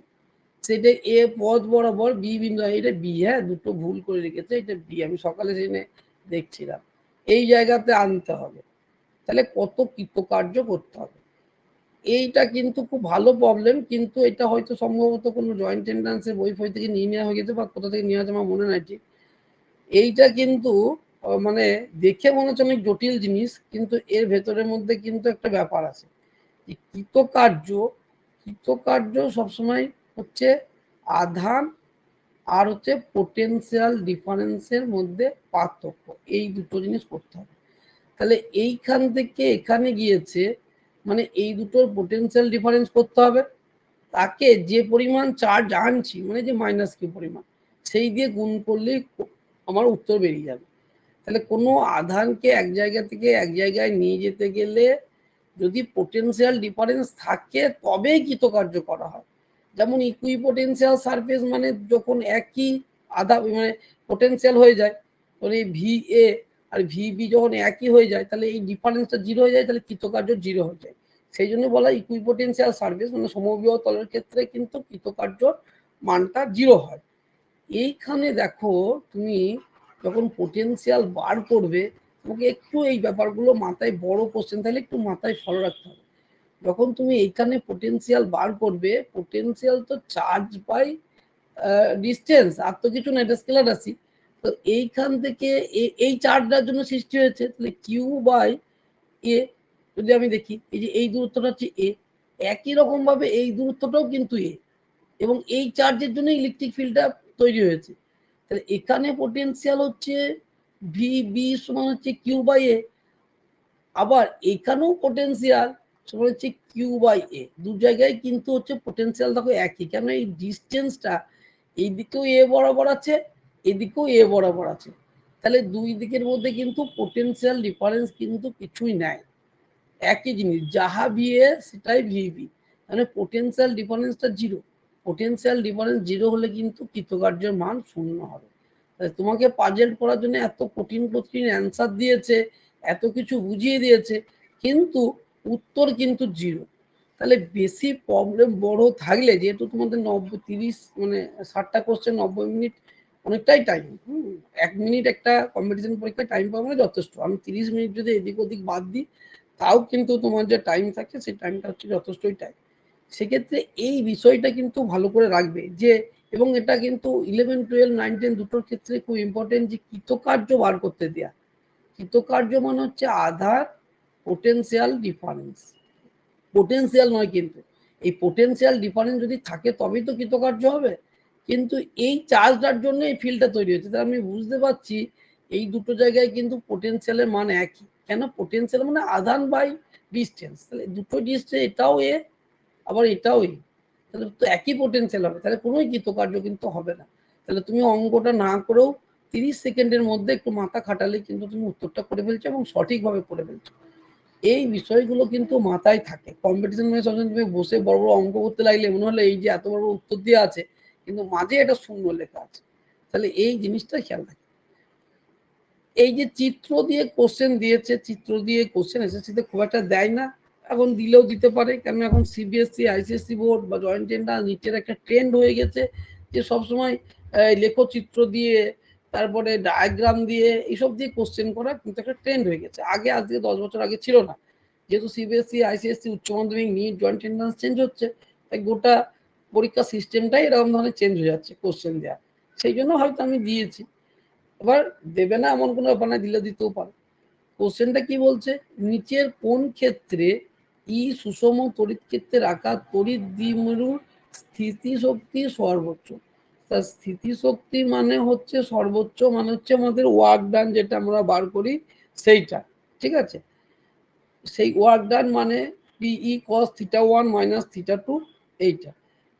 সেটা এ পথ বরাবর বি বিন্দু, এটা বি, হ্যাঁ দুটো ভুল করে রেখেছে, এটা বি, আমি সকালে জেনে দেখছিলাম, এই জায়গাতে আনতে হবে। তাহলে কত কৃতকার্য করতে হবে? এইটা কিন্তু খুব ভালো প্রবলেম, কিন্তু এটা হয়তো সম্ভবত কোনো জয়েন্ট এন্ট্রান্সের বই ফই থেকে নিয়ে নেওয়া হয়ে গেছে বা কোথা থেকে নিয়ে আছে আমার মনে নাই ঠিক। এইটা কিন্তু মানে দেখে মনে হচ্ছে অনেক জটিল জিনিস, কিন্তু এর ভেতরের মধ্যে কিন্তু একটা ব্যাপার আছে। কৃতকার্য, কৃতকার্য সবসময় হচ্ছে আধান আর হচ্ছে পোটেনশিয়াল ডিফারেন্সের মধ্যে পার্থক্য, এই দুটো জিনিস করতে হবে। তাহলে এইখান থেকে এখানে গিয়েছে মানে এই দুটোর পোটেনশিয়াল ডিফারেন্স করতে হবে, তাকে যে পরিমাণ চার্জ আনছি মানে যে মাইনাস কিউ পরিমাণ, সেই দিয়ে গুণ করলেই আমার উত্তর বেরিয়ে যাবে। তাহলে কোনো আধানকে এক জায়গা থেকে এক জায়গায় নিয়ে যেতে গেলে যদি পোটেনশিয়াল ডিফারেন্স থাকে তবেই কৃতকার্য করা হয়। যেমন ইকুইপোটেনশিয়াল সারফেস মানে যখন একই আধা মানে পোটেনশিয়াল হয়ে যায়, তখন এই ভি এ আর ভিবি যখন একই হয়ে যায় তাহলে এই ডিফারেন্সটা জিরো হয়ে যায়, তাহলে কৃতকার্য জিরো হয়ে যায়। সেই জন্য বলা ইকুইপোটেনশিয়াল সারফেস মানে সমবিবাহু তলের ক্ষেত্রে কিন্তু কৃতকার্য মানটা জিরো হয়। এইখানে দেখো তুমি যখন পোটেনশিয়াল বার করবে তোমাকে একটু এই ব্যাপারগুলো মাথায়, বড় কোশ্চেন তাহলে একটু মাথায় ফলো রাখতে হবে। যখন তুমি এইখানে পোটেনশিয়াল বার করবে, পোটেনশিয়াল তো চার্জ বাই ডিস্টেন্স, আর তো কিছু না, এটা স্কেলার রাশি। তো এইখান থেকে এই চার্জটার জন্য সৃষ্টি হয়েছে, তাহলে কিউ বাই এ যদি আমি দেখি এই যে এই দূরত্বটা হচ্ছে এ, একই রকম ভাবে এই দূরত্বটাও কিন্তু এ, এবং এই চার্জের জন্য ইলেকট্রিক ফিল্ডটা তৈরি হয়েছে। তাহলে এখানে পোটেনশিয়াল হচ্ছে ভি বি সমান হচ্ছে কিউ বাই এ, আবার এখানেও পোটেনশিয়াল সমান হচ্ছে কিউ বাই এ, দু জায়গায় কিন্তু হচ্ছে পোটেনশিয়াল দেখো একই, কেন এই ডিস্টেন্সটা এইদিকেও এ বরাবর আছে, এদিকেও এ বরাবর আছে, তাহলে দুই দিকের মধ্যে কিন্তু পোটেনশিয়াল ডিফারেন্স কিন্তু কিছুই নাই, একই জিনিস, যাহা ভিএ সেটাই ভিবি, মানে পোটেনশিয়াল ডিফারেন্সটা জিরো। পোটেনশিয়াল ডিফারেন্স জিরো হলে কিন্তু কৃতকার্যের মান শূন্য হবে। তোমাকে পাজেল করার জন্য এত কঠিন কঠিন অ্যান্সার দিয়েছে, এত কিছু বুঝিয়ে দিয়েছে, কিন্তু উত্তর কিন্তু জিরো। তাহলে বেশি প্রবলেম বড় থাকলে, যেহেতু তোমাদের 30 মানে 60টা কোশ্চেন 90 মিনিট অনেকটাই টাইম, 1 মিনিট একটা কম্পিটিশন পরীক্ষায় টাইম পাবো না, যথেষ্ট। আমি 30 মিনিট যদি এদিক ওদিক বাদ দিই, তাও কিন্তু তোমার যে টাইম থাকে সেই টাইমটা হচ্ছে যথেষ্টই টাইম। সেক্ষেত্রে এই বিষয়টা কিন্তু ভালো করে রাখবে যে, এবং এটা কিন্তু 11, 12, 9, 10 দুটোর ক্ষেত্রে খুব ইম্পর্টেন্ট, যে কৃতকার্য বার করতে দেয়া। কৃতকার্য মানে হচ্ছে আধার পোটেনশিয়াল ডিফারেন্স, পোটেনশিয়াল নয় কিন্তু। এই পোটেনশিয়াল ডিফারেন্স যদি থাকে তবেই তো কৃতকার্য হবে, কিন্তু এই চার্জটার জন্য এই ফিল্ডটা তৈরি হচ্ছে। তাহলে আমি বুঝতে পারছি এই দুটো জায়গায় কিন্তু পোটেনশিয়ালের মান একই। কেন? পোটেনশিয়াল মানে আধান বাই ডিস্টেন্স, তাহলে দুটো ডিস্টেন্স, এটাও এ আবার এটাও এ, তাহলে তো একই পোটেনশিয়াল হবে, তাহলে কোনো কৃতকার্য কিন্তু হবে না। তাহলে তুমি অঙ্কটা না করেও 30 সেকেন্ডের মধ্যে একটু মাথা খাটালে কিন্তু তুমি উত্তরটা করে ফেলছো এবং সঠিকভাবে করে ফেলছো। এই বিষয়গুলো কিন্তু মাথায় থাকে। কম্পিটিশন মানে সবসময় তুমি বসে বড় বড় অঙ্ক করতে লাগলে মনে হলো এই যে এত বড় উত্তর দিয়ে আছে, কিন্তু মাঝে একটা শূন্য লেখা আছে, তাহলে এই জিনিসটা খেয়াল রাখে। এই যে চিত্র দিয়ে কোশ্চেন দিয়েছে, চিত্র দিয়ে কোশ্চেন এসএসসিতে খুব একটা দেয় না, এখন দিলেও দিতে পারে, কারণ এখন সিবিএসসি, আইসিএসসি বোর্ড বা জয়েন্ট এন্ট্রান্স নিটের একটা ট্রেন্ড হয়ে গেছে যে সবসময় লেখচিত্র দিয়ে, তারপরে ডায়াগ্রাম দিয়ে, এইসব দিয়ে কোশ্চেন করা কিন্তু একটা ট্রেন্ড হয়ে গেছে। আগে, আজ থেকে 10 বছর আগে ছিল না। যেহেতু সিবিএসসি, আইসিএসসি, উচ্চ মাধ্যমিক, নিট, জয়েন্ট এন্ট্রান্স চেঞ্জ হচ্ছে, তাই গোটা পরীক্ষা সিস্টেমটাই এরকম ধরনের চেঞ্জ হয়ে যাচ্ছে কোশ্চেন দেওয়া, সেই জন্য হয়তো আমি দিয়েছি। এবার দেবে না এমন কোনো ব্যাপার না, দিলে দিতেও পারে। কোশ্চেনটা কি বলছে? নিচের কোন ক্ষেত্রে ই সুষম তড়িৎ ক্ষেত্রে রাখা তড়িৎ দ্বিমেরুর স্থিতিশক্তি সর্বোচ্চ? তার স্থিতিশক্তি মানে হচ্ছে সর্বোচ্চ, মানে হচ্ছে আমাদের ওয়ার্ক ডান, যেটা আমরা বার করি সেইটা, ঠিক আছে? সেই ওয়ার্ক ডান মানে পিই কস থিটা 1 মাইনাস থিটা 2, এইটা।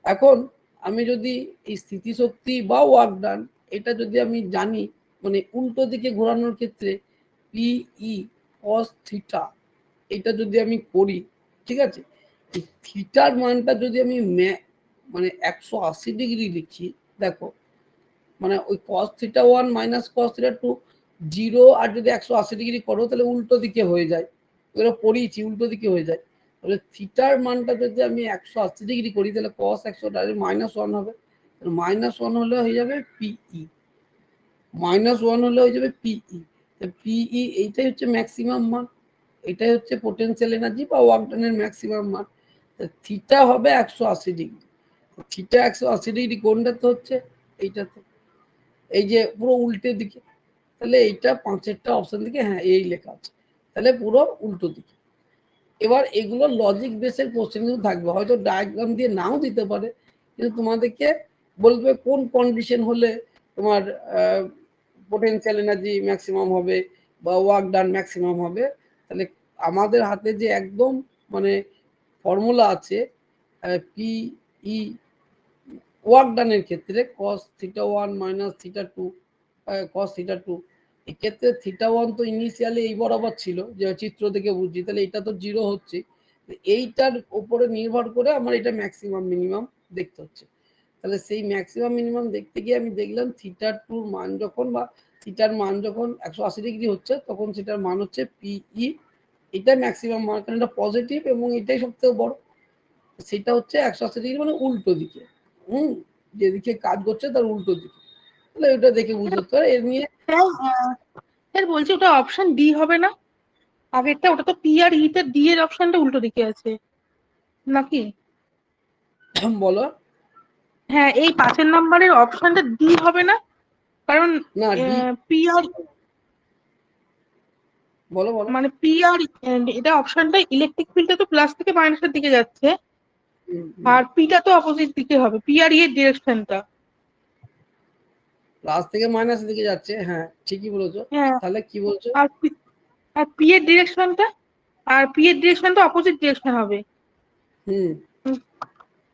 এখন আমি যদি এই স্থিতিশক্তি বা ওয়ার্ক ডান, এটা যদি আমি জানি, মানে উল্টো দিকে ঘোরানোর ক্ষেত্রে পিই কস থিটা, এটা যদি আমি করি, ঠিক আছে, এই থিটার মানটা যদি আমি মানে 180 ডিগ্রি লিখি, দেখো, মানে ওই cos theta 1 minus cos theta 2 zero, আর যদি 180 ডিগ্রি করো তাহলে উল্টো দিকে হয়ে যায়, ওগুলো পড়িয়েছি, উল্টো দিকে হয়ে যায়। তাহলে থিটার মানটা যদি আমি 180 ডিগ্রি করি, তাহলে কস 100 ডাইরেক্ট -1 হবে, -1 হলে হয়ে যাবে পিই, -1 হলে হয়ে যাবে পিই। পিই এইটাই হচ্ছে ম্যাক্সিমাম মান, এটাই হচ্ছে পোটেনশিয়াল এনার্জি বা ওয়ার্ক ডানের ম্যাক্সিমাম মান। থিটা হবে 180 ডিগ্রি, থিটা 180 ডিগ্রি কোনটাতে হচ্ছে? এইটাতে, এই যে পুরো উল্টে দিকে, তাহলে এইটা 5এরটা অপশন দিকে, হ্যাঁ এই লেখা আছে, তাহলে পুরো উল্টো দিকে। এবার এগুলো লজিক বেসের কোশ্চেন কিন্তু থাকবে, হয়তো ডায়াগ্রাম দিয়ে নাও দিতে পারে, কিন্তু তোমাদেরকে বলবে কোন কন্ডিশন হলে তোমার পোটেনশিয়াল এনার্জি ম্যাক্সিমাম হবে বা ওয়ার্ক ডান ম্যাক্সিমাম হবে। তাহলে আমাদের হাতে যে একদম মানে ফর্মুলা আছে, পিই ওয়ার্ক ডানের ক্ষেত্রে cos theta 1 minus theta 2 cos theta 2, এক্ষেত্রে থিটা 1 তো ইনিশিয়ালি এই বরাবর ছিল, যে চিত্র থেকে বুঝছি, তাহলে এটা তো জিরো হচ্ছে, এইটার উপরে নির্ভর করে আমার এটা ম্যাক্সিমাম মিনিমাম দেখতে হচ্ছে। তাহলে সেই ম্যাক্সিমাম মিনিমাম দেখতে গিয়ে আমি দেখলাম থিটা 2 মান যখন, বা থিটার মান যখন 180 ডিগ্রি হচ্ছে, তখন সেটার মান হচ্ছে পিই, এটা ম্যাক্সিমাম মান, কারণ এটা পজিটিভ এবং এটাই সবথেকে বড়, সেটা হচ্ছে 180 ডিগ্রি মানে উল্টো দিকে, হুম, যেদিকে কাজ করছে তার উল্টো দিকে, তাহলে এটা দেখে বুঝতে পারে। এর নিয়ে স্যার বলছি ওটা অপশন ডি হবে না? আগেরটা ওটা তো পি আর ই তে ডি এর অপশনটা উল্টো দিকে আছে নাকি? বলো। হ্যাঁ, এই 5 নম্বরের অপশনটা ডি হবে না? কারণ না ডি, পি আর, বলো বলো। মানে পি আর, এটা অপশনটা ইলেকট্রিক ফিল্ডটা তো প্লাস থেকে মাইনাসের দিকে যাচ্ছে, আর পিটা তো অপোজিট দিকে হবে, পি আর ই এর ডিরেকশনটা। প্লাস থেকে মাইনাসের দিকে যাচ্ছে, হ্যাঁ ঠিকই বলেছো। হ্যাঁ, তাহলে কি বলছো? আর আর পি এর ডিরেকশনটা, আর পি এর ডিরেকশন তো অপোজিট ডিরেকশন হবে। হুম,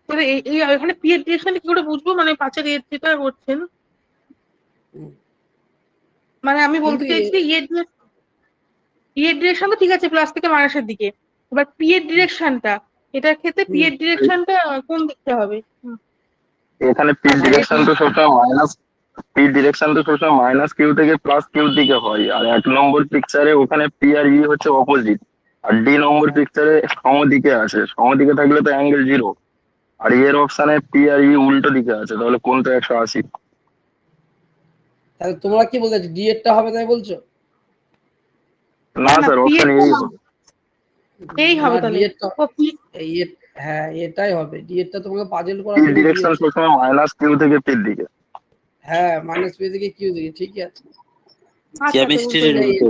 তাহলে এই এখানে পি এর ডিরেকশনটা কি করে বুঝবো, মানে 5 এর যেটা করছেন, হুম। মানে আমি বলতে কিন্তু চাইছি ইয়ের ডিরেকশন তো ঠিক আছে প্লাস থেকে মাইনাসের দিকে, এবার পি এর ডিরেকশনটা, এটার ক্ষেত্রে পি এর ডিরেকশনটা কোন দিকটা হবে? এখানে পি ডিরেকশন তো সবসময় মাইনাস কিউ থেকে প্লাস কিউ দিকে হয়, আর 1 নম্বর পিকচারে ওখানে পি আর ই হচ্ছে অপোজিট, আর ডি নম্বর পিকচারে সমদিকে আছে, সমদিকে থাকলে তো অ্যাঙ্গেল 0, আর এর অপশনে পি আর ই উল্টো দিকে আছে, তাহলে কোনটা 180? তাহলে তোমরা কি বলতে ডি এরটা হবে তাই বলছো? না না স্যার, পি অপশন এরটা এই না, হবে। এই হবে না ডি তাহলে। এরটা, ও পি, হ্যাঁ এটাই হবে, ডি এরটা তোমাকে পাজেল পি করার জন্য ডিরেকশন দিয়েছে। সবসময় মাইনাস কিউ থেকে পির দিকে। হ্যাঁ মাইনাস পি থেকে কিউ দিকে, ঠিকই আছে। আচ্ছা তো উল্টো কেমিস্ট্রির হয়ে উল্টো। গেছে।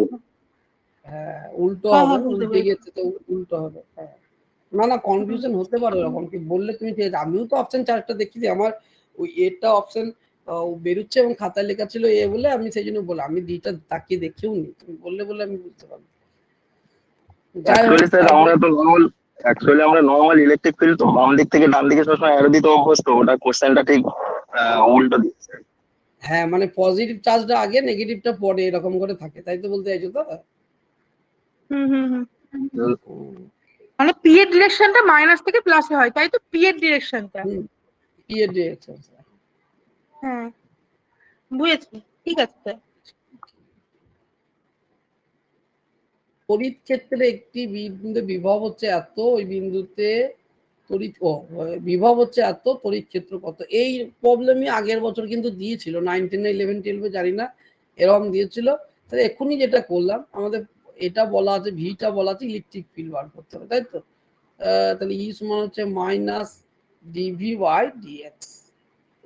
হ্যাঁ উল্টো হ্যাঁ হবে, হ্যাঁ বুঝতে উল্টে পেরেছি। গেছে তো উল্টো হবে। হ্যাঁ না না কনফিউশন হতে পারে এরকম, কি বললে তুমি ঠিক আছে। আমিও তো অপশন চারটা দেখিছি, আমার ওই এটা অপশন বেরোচ্ছে এবং খাতায় লেখা ছিল এ বলে, আমি সেই জন্য বললাম, আমি ডিটা তাকিয়ে দেখেও নি, তুমি বললে বলে আমি বুঝতে পারলাম। যাই হোক অ্যাকচুয়ালি স্যার তারপর, আমরা নর্মাল ইলেকট্রিক ফিল্ড তো বাম দিক থেকে ডান দিকে সবসময় অ্যারো দিতে অভ্যস্ত, ওটা কোশ্চেনটা ঠিক উল্টো দিচ্ছে। হ্যাঁ মানে পজিটিভ চার্জটা আগে নেগেটিভটা পরে এরকম করে থাকে, তাই তো বলতে চাইছো তো? হুম হুম হুম। হুম, মানে পি এর ডিরেকশনটা মাইনাস থেকে প্লাসে হয়, তাই তো পি এর ডিরেকশনটা? কি এর ডিরেকশন? হ্যাঁ বুঝেছি, ঠিক আছে স্যার। তড়িৎ ক্ষেত্রে একটি বিন্দুতে বিভব হচ্ছে এত, ওই বিন্দুতে তড়িৎ বিভব হচ্ছে এত, তড়িৎ ক্ষেত্র কত। এই প্রবলেমই আগের বছর কিন্তু দিয়েছিল 9, 10, 11, 12 জানি না, এরকম দিয়েছিল। তাহলে এক্ষুনি যেটা করলাম, আমাদের এটা বলা আছে, ভিটা বলা আছে ইলেকট্রিক ফিল্ড বার করতে হবে, তাই তো? তাহলে ই সমান হচ্ছে minus d v by d x,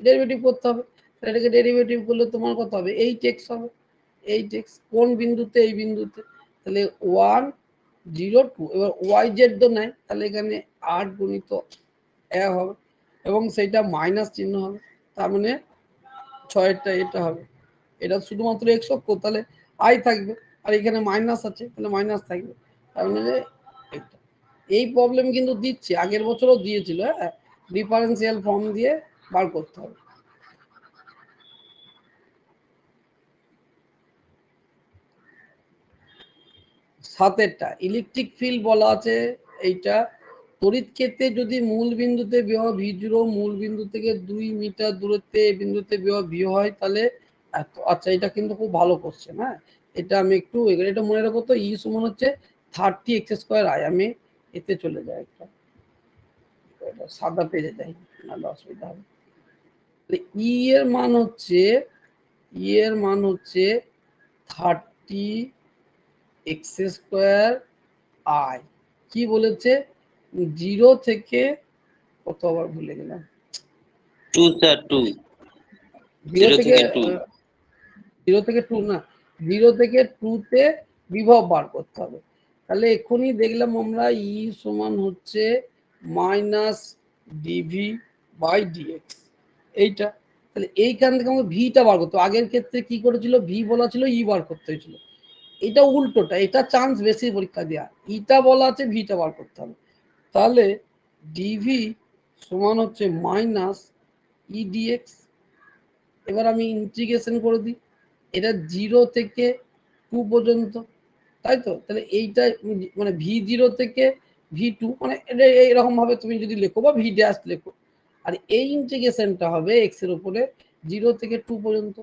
derivative করতে হবে। এটাকে ডেরিভেটিভ করলে তোমার কত হবে, 8x হবে। 8x কোন বিন্দুতে, এই বিন্দুতে, তাহলে 1, 0, 2। এবার ওয়াই জেড তো নাই, তাহলে এখানে 8 গুণিত হবে এবং সেইটা মাইনাস চিহ্ন হবে, তার মানে 6টা এটা হবে। এটা শুধুমাত্র এক্স অক্ষ, তাহলে আই থাকবে, আর এখানে মাইনাস আছে তাহলে মাইনাস থাকবে, তার মানে এটা। এই প্রবলেম কিন্তু দিচ্ছে, আগের বছরও দিয়েছিল। হ্যাঁ ডিফারেন্সিয়াল ফর্ম দিয়ে বার করতে হবে। সাতেরটা ইলেকট্রিক ফিল্ড বলা আছে এইটা, তড়িৎ ক্ষেত্রে যদি মূল বিন্দুতে বিভব V0, মূল বিন্দু থেকে 2 মিটার দূরত্বে এই বিন্দুতে বিভব V হয়, তাহলে আচ্ছা এটা কিন্তু খুব ভালো কোশ্চেন। হ্যাঁ এটা আমি একটু এটা মনে রাখো তো, ই সমান হচ্ছে 30x²i। আমি এতে চলে যাই, একটা সাদা পেজে যাই, নাহলে অসুবিধা হবে। ই এর মান হচ্ছে, ই এর মান হচ্ছে 30x²i। কি বলেছে, 0 থেকে কত, আবার ভুলে গেলাম। 2 স্যার 2, 0 0 থেকে থেকে 2। 0 থেকে 2 না, 0 থেকে 2 তে বিভব বার করতে হবে। তাহলে এক্ষুনি দেখলাম আমরা ই সমান হচ্ছে মাইনাস ডিভি বাই ডিএক্স, এইটা। তাহলে এইখান থেকে আমাকে ভিটা বার করতে হবে। আগের ক্ষেত্রে কি করেছিল, ভি বলা ছিল, ই বার করতে হয়েছিল। এটা উল্টোটা, এটা চান্স বেশি পরীক্ষা দেওয়া, ইটা বলা আছে ভিটা বার করতে হবে। তাহলে ডিভি সমান হচ্ছে মাইনাস ইডিএক্স। এবার আমি ইন্টিগ্রেশন করে দিই, এটা 0 থেকে 2 পর্যন্ত, তাই তো? তাহলে এইটা মানে V0 থেকে V2, মানে এটা এইরকম ভাবে তুমি যদি লেখো, বা ভি ড্যাশ লেখো, আর এই ইন্টিগ্রেশনটা হবে এক্স এর উপরে 0 থেকে 2 পর্যন্ত।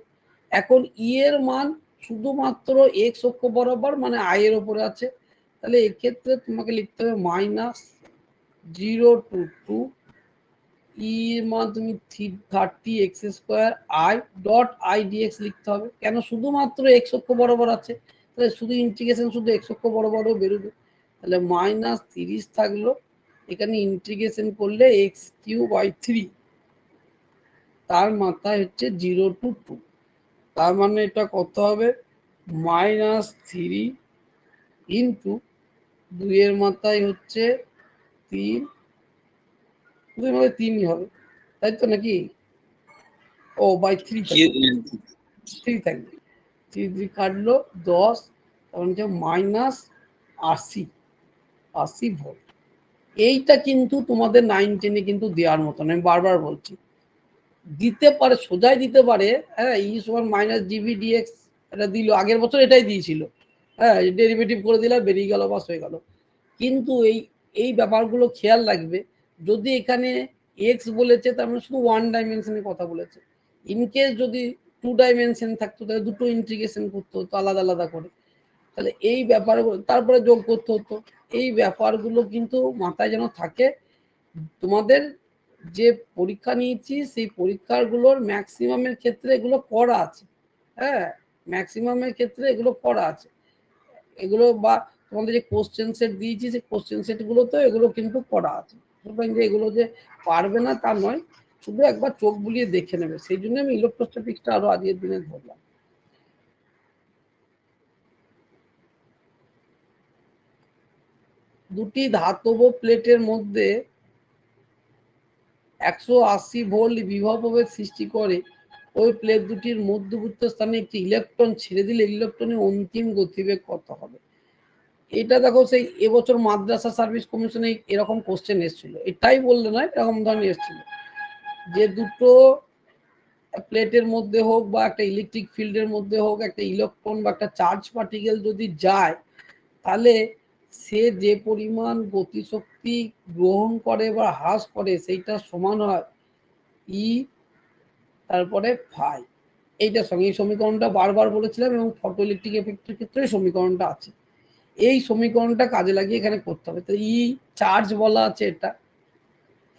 এখন ই এর মান শুধুমাত্র এক্স অক্ষ বরাবর, মানে আই এর উপরে আছে, তাহলে এক্ষেত্রে তোমাকে লিখতে হবে মাইনাস 0 to 2, ই এর মান তুমি 30x²i ডট আই ডিএক্স লিখতে হবে। কেন, শুধুমাত্র এক্স অক্ষ বরাবর আছে, তাহলে শুধু ইন্টিগ্রেশন শুধু এক্স অক্ষ বরাবর বেরোবে। তাহলে মাইনাস 30 থাকলো, এখানে ইন্টিগ্রেশন করলে x³/3, তার মাথায় হচ্ছে 0 to 2, তার মানে এটা কত হবে, -3 ইন্টু 2 এর মাথায় হচ্ছে 3, 2 এর মাথায় 3ই হবে, তাই তো নাকি? ও বাই 3 থাকবে, 3 থাকবে, 3 কাটলো 10, তখন হচ্ছে -80 ভোল্ট। এইটা কিন্তু তোমাদের 9-10-এ কিন্তু দেওয়ার মতন, আমি বারবার বলছি। দিতে পারে, সোজাই দিতে পারে, হ্যাঁ, ই সমান মাইনাস ডিভি ডিএক্স, এটা দিল, আগের বছর এটাই দিয়েছিল, হ্যাঁ, ডেরিভেটিভ করে দিলাম, বেরিয়ে গেল, বাস হয়ে গেল। কিন্তু এই ব্যাপারগুলো খেয়াল রাখবে, যদি এখানে এক্স বলেছে তার মানে শুধু ওয়ান ডাইমেনশনের কথা বলেছে। ইনকেস যদি 2 ডাইমেনশন থাকতো তাহলে দুটো ইন্টিগ্রেশন করতে হতো আলাদা আলাদা করে, তাহলে এই ব্যাপারগুলো তারপরে যোগ করতে হতো। এই ব্যাপারগুলো কিন্তু মাথায় যেন থাকে। তোমাদের যে পরীক্ষা নিয়েছি সেই পরীক্ষাগুলোর ম্যাক্সিমামের ক্ষেত্রে এগুলো করা আছে, হ্যাঁ, ম্যাক্সিমামের ক্ষেত্রে এগুলো করা আছে। এগুলো বা তোমাদের যে কোশ্চেন সেট দিয়েছি সেই কোশ্চেন সেটগুলোতে এগুলো কিন্তু করা আছে। সুতরাং যে এগুলো যে পারবে না তা নয়, শুধু একবার চোখ বুলিয়ে দেখে নেবে। সেই জন্য আমি ইলেকট্রোস্ট্যাটিক্সটা আরো আজকের দিনে ধরলাম। দুটি ধাতব প্লেটের মধ্যে 180 ভোল্ট বিভব প্রভেদ সৃষ্টি করে ওই প্লেট দুটির মধ্যবর্তী স্থানে একটি ইলেকট্রন ছেড়ে দিলে ইলেকট্রনের অন্তিম গতিবেগ কত হবে? এটা দেখো সেই এবছর মাদ্রাসা সার্ভিস কমিশনে এরকম কোশ্চেন এসেছিল, এটাই বললে নয়, এরকম ধরনের এসেছিল যে দুটো প্লেটের মধ্যে হোক বা একটা ইলেকট্রিক ফিল্ডের মধ্যে হোক, একটা ইলেকট্রন বা একটা চার্জ পার্টিকেল যদি যায়, তাহলে সে যে পরিমাণ গতিশক্তি গ্রহণ করে বা হ্রাস করে সেইটা সমান হয় ই তারপরে ফাই। এইটার সঙ্গে এই সমীকরণটা বারবার বলেছিলাম এবং ফটো ইলেকট্রিক এফেক্টের ক্ষেত্রে সমীকরণটা আছে। এই সমীকরণটা কাজে লাগিয়ে এখানে করতে হবে। তো ই চার্জ বলা আছে, এটা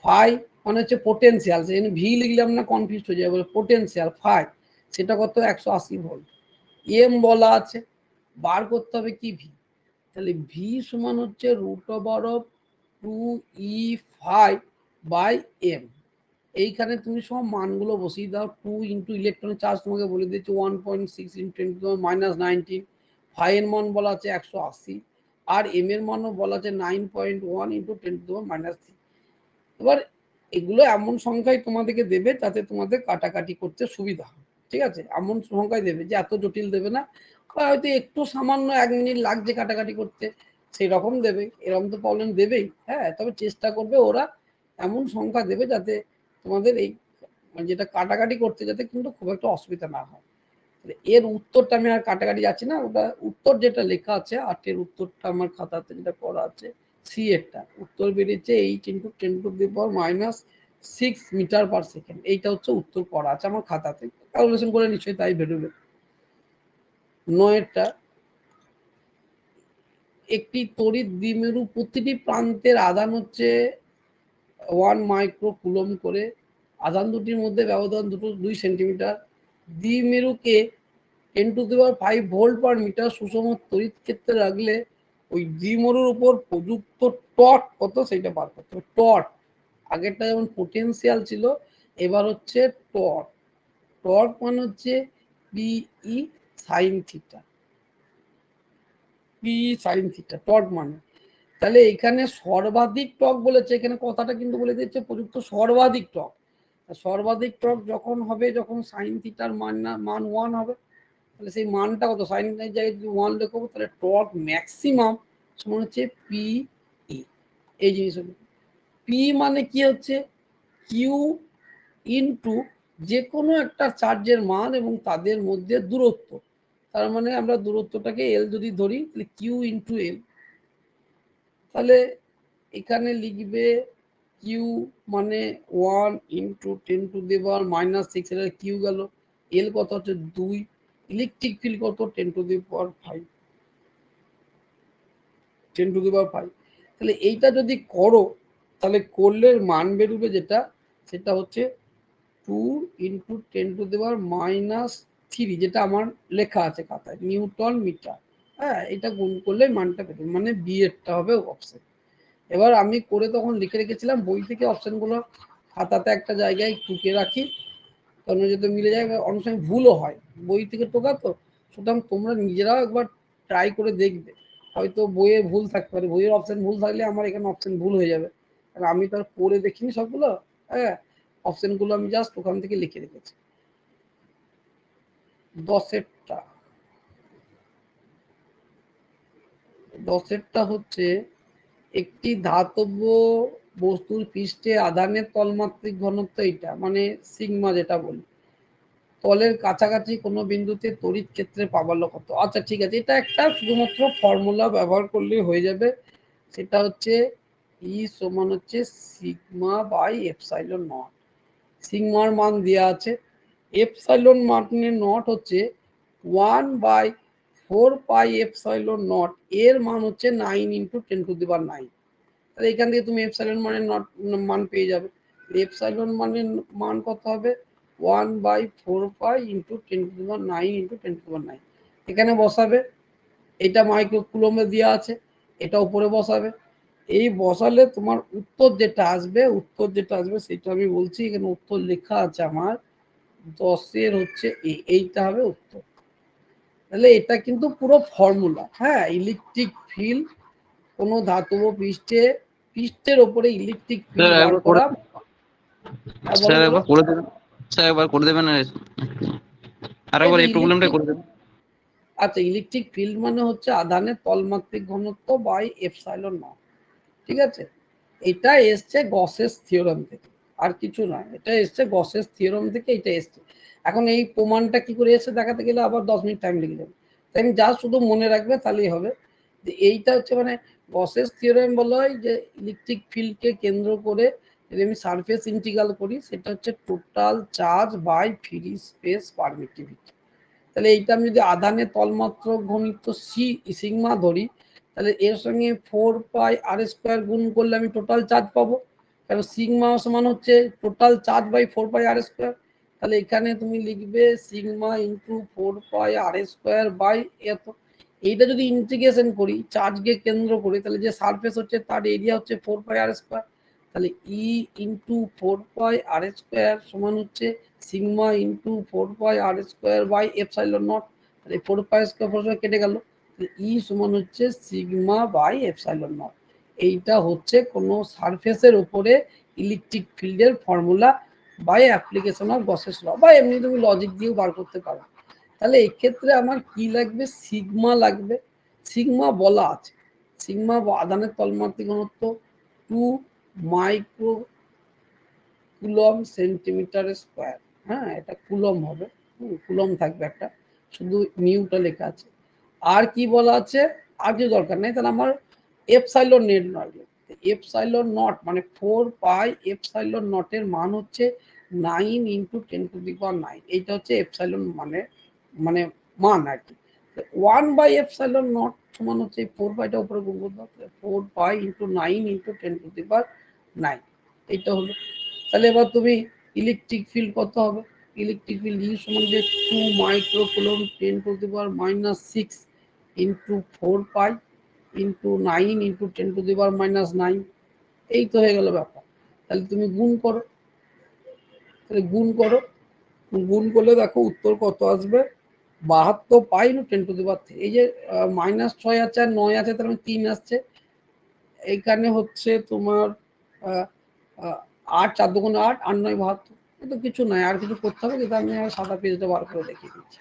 ফাই মানে হচ্ছে পোটেনশিয়াল, সেখানে ভি লিখলাম না কনফিউজ হয়ে যাবে, পোটেনশিয়াল ফাই সেটা কত 180 ভোল্ট। এম বলা আছে, বার করতে হবে কি ভি, তাহলে ভি সমান হচ্ছে √2e⁵/m। এইখানে তুমি সব মানগুলো বসিয়ে দাও। 2 ইন্টু ইলেকট্রনের চার্জ তোমাকে বলে দিয়েছে 1.6 ইন্টু 10⁻19, ফাই এর মান বলা আছে 180, আর এম এর মানও বলা আছে 9.1 ইন্টু 10⁻3। এবার এগুলো এমন সংখ্যায় তোমাদেরকে দেবে যাতে তোমাদের কাটাকাটি করতে সুবিধা হয়, ঠিক আছে, এমন সংখ্যায় দেবে যে এত জটিল দেবে না, বা হয়তো একটু সামান্য 1 মিনিট লাগছে কাটাকাটি করতে সেই রকম দেবে, এরকম তো প্রবলেম দেবেই, হ্যাঁ, তবে চেষ্টা করবে ওরা এমন সংখ্যা দেবে যাতে তোমাদের এই মানে যেটা কাটাকাটি করতে যাতে কিন্তু খুব একটা অসুবিধা না হয়। এর উত্তরটা আমি আর কাটাকাটি যাচ্ছি না, ওটা উত্তর যেটা লেখা আছে 8-এর উত্তরটা আমার খাতাতে যেটা করা আছে, সি এরটা উত্তর বেরিয়েছে 8 × 10⁻6 মিটার পার সেকেন্ড। এইটা হচ্ছে উত্তর করা আছে আমার খাতাতে, ক্যালকুলেশন করে নিশ্চয়ই তাই বেরোবে। 9-এরটা, একটি তড়িৎ দ্বিমেরু প্রতিটি প্রান্তের আধান হচ্ছে 1 মাইক্রো কুলম করে, আধান দুটির মধ্যে ব্যবধান 2 সেন্টিমিটার। দ্বিমেরুকে 10⁵ ভোল্ট পার মিটার সুষম তড়িৎ ক্ষেত্রে রাখলে ওই দ্বিমেরুর উপর প্রযুক্ত টর্ক কত সেটা বার করতে হবে। টর্ক, আগেরটা যেমন পোটেনশিয়াল ছিল, এবার হচ্ছে টর্ক। টর্ক মানে হচ্ছে p E sine theta, p E sine theta torque মানে। তাহলে এখানে সর্বাধিক টর্ক বলেছে, এখানে কথাটা কিন্তু বলে দিচ্ছে প্রযুক্ত সর্বাধিক টর্ক। সর্বাধিক টর্ক যখন হবে যখন সাইন থিটার মান 1 হবে, তাহলে সেই মানটা কত, সাইন জায়গায় যদি 1 লেখো তাহলে টর্ক ম্যাক্সিমাম সমান হচ্ছে পি ই। এই জিনিসগুলো পি মানে কি হচ্ছে কিউ ইন্টু যে কোনো একটা চার্জের মান এবং তাদের মধ্যে দূরত্ব। তার মানে আমরা দূরত্বটাকে এল যদি ধরি তাহলে কিউ ইন্টু এল, তাহলে এখানে লিখবে কিউ মানে 1 ইন্টু 10⁻⁻6, এটা কিউ গেল, এল কত হচ্ছে 2, ইলেকট্রিক ফিল্ড কত 10⁵, তাহলে এইটা যদি করো তাহলে করলের মান বেরোবে যেটা, সেটা হচ্ছে 2 ইন্টু 10⁻⁻3, যেটা আমার লেখা আছে খাতায়, নিউটন মিটার। হ্যাঁ, এটা গুণ করলে মানটা বেরোবে, মানে বি এরটা হবে অপশন। এবার আমি করে তখন লিখে রেখেছিলাম বই থেকে অপশনগুলো, খাতাতে একটা জায়গায় টুকে রাখি, কারণ যাতে মিলে যায়, অনেক সময় ভুলও হয়, বই থেকে টোকা তো। সুতরাং তোমরা নিজেরাও একবার ট্রাই করে দেখবে, হয়তো বইয়ে ভুল থাকতে পারে, বইয়ের অপশন ভুল থাকলে আমার এখানে অপশন ভুল হয়ে যাবে, কারণ আমি তো আর পড়ে দেখিনি সবগুলো, হ্যাঁ, অপশনগুলো আমি জাস্ট ওখান থেকে লিখে রেখেছি। 10-এরটা হচ্ছে একটি ধাতব বস্তুর পৃষ্ঠে আধানের তলমাত্রিক ঘনত্ব এটা, মানে সিগমা যেটা বলি, তলের কাছাকাছি কোনো বিন্দুতে তড়িৎ ক্ষেত্রে পাবালো কত। আচ্ছা ঠিক আছে, এটা একটা শুধুমাত্র ফর্মুলা ব্যবহার করলেই হয়ে যাবে, সেটা হচ্ছে ই সমান হচ্ছে সিগমা বাই এপসাইলন নট। সিগমার মান দেওয়া আছে, এপসাইলন মানের নট হচ্ছে 1/4 এপসাইলন নট, এর মান হচ্ছে 9 × 10⁹। তাহলে এখান থেকে তুমি এপসাইলন মানের নট মান পেয়ে যাবে। এপসাইলন মানের মান কত হবে? 1/4 × 10⁹ × 10⁹। এখানে বসাবে, এটা মাইক্রো কুলম্বে দেওয়া আছে, এটা উপরে বসাবে। এই বসালে তোমার উত্তর যেটা আসবে, সেটা আমি বলছি, এখানে উত্তর লেখা আছে আমার 10-এর হচ্ছে এইটা হবে উত্তর। তাহলে এটা কিন্তু পুরো ফর্মুলা। হ্যাঁ, ইলেকট্রিক ফিল্ড কোনো ধাতব পৃষ্ঠের ওপরে ইলেকট্রিক ফিল্ড বার করা। স্যার একবার করে দেবেন, স্যার একবার করে দেবেন, আরেকবার এই প্রবলেমটা করে দেবেন। আচ্ছা, ইলেকট্রিক ফিল্ড মানে হচ্ছে আধানের তলমাত্রিক ঘনত্ব বাই এপসাইলন নট। ঠিক আছে, এটা এসছে গসের থিওরেম থেকে, আর কিছু নয়, এটা এসছে গসের থিওরেম থেকে, এটা এসছে। এখন এই প্রমাণটা কি করে এসে দেখাতে গেলে আবার 10 মিনিট টাইম লেগে যাবে, তাই আমি যা শুধু মনে রাখবে তাহলেই হবে যে এইটা হচ্ছে মানে গসের থিওরেম বলা হয় যে ইলেকট্রিক ফিল্ডকে কেন্দ্র করে যদি আমি সারফেস ইন্টিগ্রাল করি, সেটা হচ্ছে total charge by free space permittivity. তাহলে এইটা আমি যদি আধানের তলমাত্র ঘনিত সিগমা ধরি, তাহলে এর সঙ্গে 4πr² গুণ করলে আমি টোটাল চার্জ পাবো, কারণ সিগমা সমান হচ্ছে টোটাল চার্জ বাই 4πr²। তাহলে এখানে তুমি লিখবে সিগমা ইন্টু 4πr² বাই এত। এইটা যদি ইন্টিগ্রেশন করি চার্জকে কেন্দ্র করে, তাহলে যে সারফেস হচ্ছে তার এরিয়া হচ্ছে 4πr²। তাহলে ই ইন্টু 4πr² সমান হচ্ছে sigma into 4πr² by epsilon naught. তাহলে 4π² কেটে গেল, ই সমান হচ্ছে সিগমা বাই এপসাইলন নট। এইটা হচ্ছে কোনো সারফেসের উপরে ইলেকট্রিক ফিল্ডের formula by application of Gauss's law, বা এমনি তুমি লজিক দিয়েও বার করতে পারো। তাহলে এক্ষেত্রে আমার কি লাগবে? সিগমা লাগবে। সিগমা বলা আছে, সিগমা আধানের তলমাত্রিক ঘনত্ব 2 মাইক্রো কুলম সেন্টিমিটার স্কোয়ার। হ্যাঁ, এটা কুলম হবে, কুলম থাকবে একটা, শুধু নিউটা লেখা আছে। আর কি বলা আছে? আর কিছু দরকার নেই। তাহলে আমার epsilon net not, epsilon not মানে 4π এপসাইলন নটের মান হচ্ছে 9 × 10⁹। এইটা হচ্ছে এপসাইলন মানে মানে মান আর কি। 1/এপসাইলন নট সমান হচ্ছে 4πটা উপরে গুণ করতে হবে, 4π × 9 × 10⁹। এইটা হলো। তাহলে এবার তুমি ইলেকট্রিক ফিল্ড কত হবে? ইলেকট্রিক ফিল্ড ই সমান যে 2 মাইক্রো কুলম 10⁻⁶ ইন্টু 4π ইন্টু 9 × 10⁻⁹। এই তো হয়ে গেল ব্যাপার। তাহলে তুমি গুণ করো, তাহলে গুণ করলে দেখো উত্তর কত আসবে? 72π × 10⁻3। এই যে -6 আছে আর 9 আছে, তার মানে 3 আসছে। এইখানে হচ্ছে তোমার 8 4 2 8 8 9 72। কিন্তু কিছু নয়, আর কিছু করতে হবে, কিন্তু আমি সাদা পেজটা বার করে দেখিয়ে দিচ্ছি।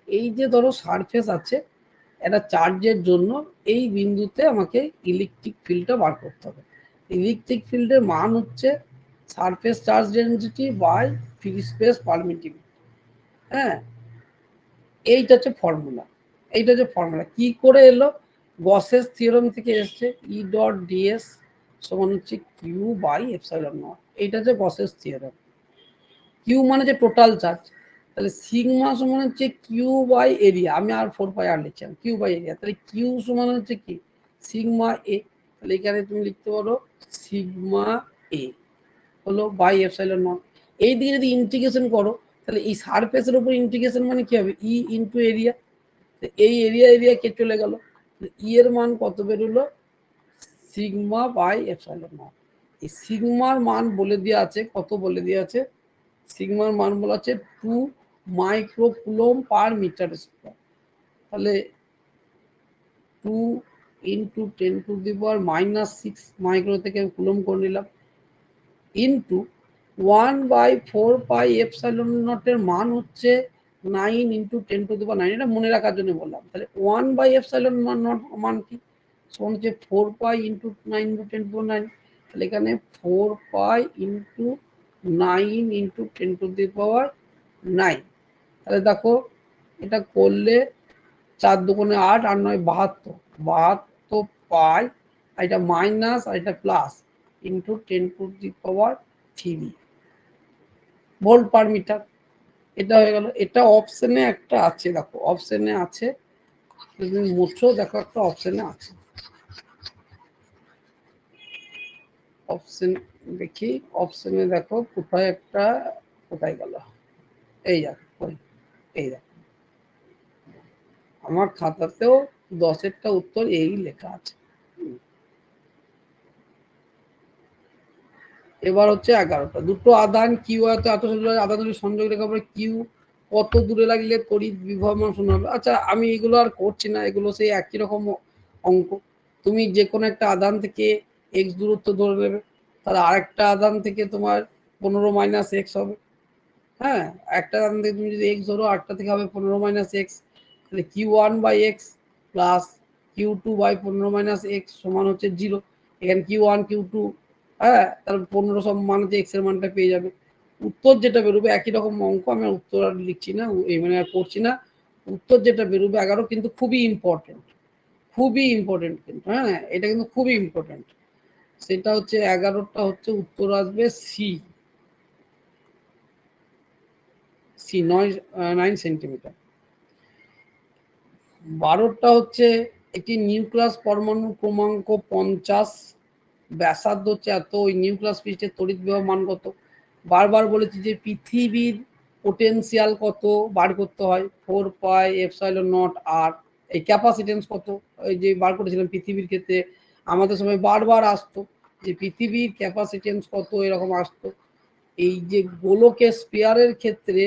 এই যে ধরো সারফেস আছে একটা চার্জের জন্য, এই বিন্দুতে আমাকে ইলেকট্রিক ফিল্ডটা বার করতে হবে। ইলেকট্রিক ফিল্ডের মান হচ্ছে surface charge density by free space permittivity. হ্যাঁ, এইটা হচ্ছে ফর্মুলা। কি করে এলো? গসের থিওরেম থেকে এসছে, ই ডট ডিএস সমান হচ্ছে কিউ বাই এপসাইলন নট। এইটা হচ্ছে গসের থিওরেম। কিউ মানে যে টোটাল চার্জ, তাহলে সিগমা সমান হচ্ছে কিউ বাই এরিয়া, আমি আর 4πr লিখছিলাম, কিউ বাই এরিয়া। তাহলে কিউ সমান হচ্ছে কি? সিগমা এ। তাহলে এখানে তুমি লিখতে পারো সিগমা এ হলো বাই এপসাইলন নট। এই দিকে যদি ইন্টিগ্রেশন করো, তাহলে এই সারফেসের উপর ইন্টিগ্রেশন মানে কি হবে? E into area. এই এরিয়া কে চলে গেল, ই এর মান কত বেরোলো? Sigma by epsilon naught. এই সিগমার মান বলে দেওয়া আছে, কত বলে দেওয়া আছে? সিগমার মান বলা আছে 2 micro coulomb per metre square. তাহলে 2 × 10⁻⁶ মাইক্রো থেকে আমি কুলম করে নিলাম, ইন্টু 1/4π এপসাইলন নটের মান হচ্ছে 9 ইন্টু 10⁻৯, এটা মনে রাখার জন্য বললাম। তাহলে 1/ε নট মান কি, সমান হচ্ছে 4 পাই ইন্টু 9 ইন্টু 10⁻৯। তাহলে এখানে 4 পাই ইন্টু 9 ইন্টু 10⁻৯। তাহলে দেখো এটা করলে 4 দুগুণে 8, 8 9 72, 72 পাই, আর এটা মাইনাস আর এটা plus into 10⁻³ volt per metre. এটা হয়ে গেল। এটা অপশনে একটা আছে, দেখো অপশনে আছে, তুমি মুছো, দেখো একটা অপশনে আছে, অপশন দেখি, অপশনে দেখো কোথায় একটা, কোথায় গেল, এই দেখো, এই দেখো আমার খাতাতেও 10-এরটা উত্তর এই লেখা আছে। এবার হচ্ছে 11টা, দুটো আধান কিউ আছে, আধান দুটি সংযোগ রেখা পরে কিউ কত দূরে লাগলে তড়িৎ বিভব মান শূন্য হবে। আচ্ছা আমি এগুলো আর করছি না, এগুলো সেই একই রকম অঙ্ক। তুমি যে কোনো একটা আধান থেকে এক্স দূরত্ব ধরে নেবে, তাহলে আরেকটা আধান থেকে তোমার 15 - x হবে। হ্যাঁ, একটা আধান থেকে তুমি যদি এক্স ধরো, আরেকটা থেকে হবে 15 - x, তাহলে q1/x প্লাস q2/15 - x সমান হচ্ছে 0। এখানে q1 q2, হ্যাঁ, তাহলে 15 সব মান হচ্ছে x এর মানটা পেয়ে যাবে। উত্তর যেটা বেরোবে একই রকম অঙ্ক, আমি আর উত্তর আর লিখছি না, এই মানে আর করছি না। উত্তর যেটা বেরোবে 11 কিন্তু খুবই ইম্পর্টেন্ট, খুবই ইম্পর্টেন্ট কিন্তু, হ্যাঁ এটা কিন্তু খুবই ইম্পর্টেন্ট। সেটা হচ্ছে 11টা হচ্ছে উত্তর আসবে সি, 9 সেন্টিমিটার। 12টা হচ্ছে একটি নিউক্লিয়াস পরমাণু ক্রমাঙ্ক 50, ব্যাসার্ধ হচ্ছে এত, ওই নিউক্লিয়াস পৃষ্ঠের তড়িৎ বিভব মান কত। বারবার বলেছি যে পৃথিবীর পোটেনশিয়াল কত বার করতে হয়, 4πε0r। এই ক্যাপাসিটেন্স কত, এই যে বার করেছিলাম পৃথিবীর ক্ষেত্রে, আমাদের সময় বারবার আসতো যে পৃথিবীর ক্যাপাসিটেন্স কত, এরকম আসতো। এই যে গোলকের স্পিয়ারের ক্ষেত্রে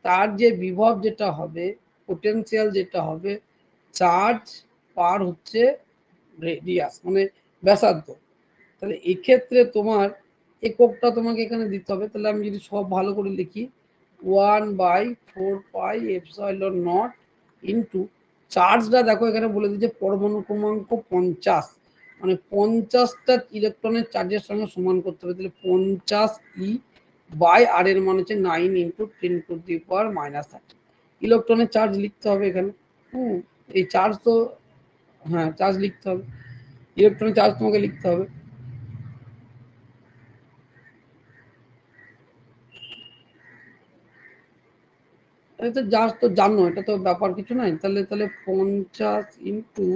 তার যে বিভব যেটা হবে, পোটেনশিয়াল যেটা হবে, চার্জ পার হচ্ছে রেডিয়াস মানে ব্যাসার্ধ। তাহলে এক্ষেত্রে তোমার এককটা তোমাকে এখানে দিতে হবে। তাহলে আমি যদি সব ভালো করে লিখি, 1/4πε0 ইন্টু চার্জটা দেখো এখানে বলে দিচ্ছে পরমাণু ক্রমাঙ্ক 50, মানে 50টা ইলেকট্রনের চার্জের সঙ্গে সমান করতে হবে। তাহলে 50e/r এর মান হচ্ছে 9 ইন্টু 10⁻³ ইলেকট্রনের চার্জ লিখতে হবে এখানে। এই চার্জ তো, হ্যাঁ চার্জ লিখতে হবে, ইলেকট্রনের চার্জ তোমাকে লিখতে হবে। এটা তো জাস্ট তো জানো, এটা তো ব্যাপার কিছু নাই। তাহলে 50 ইন্টু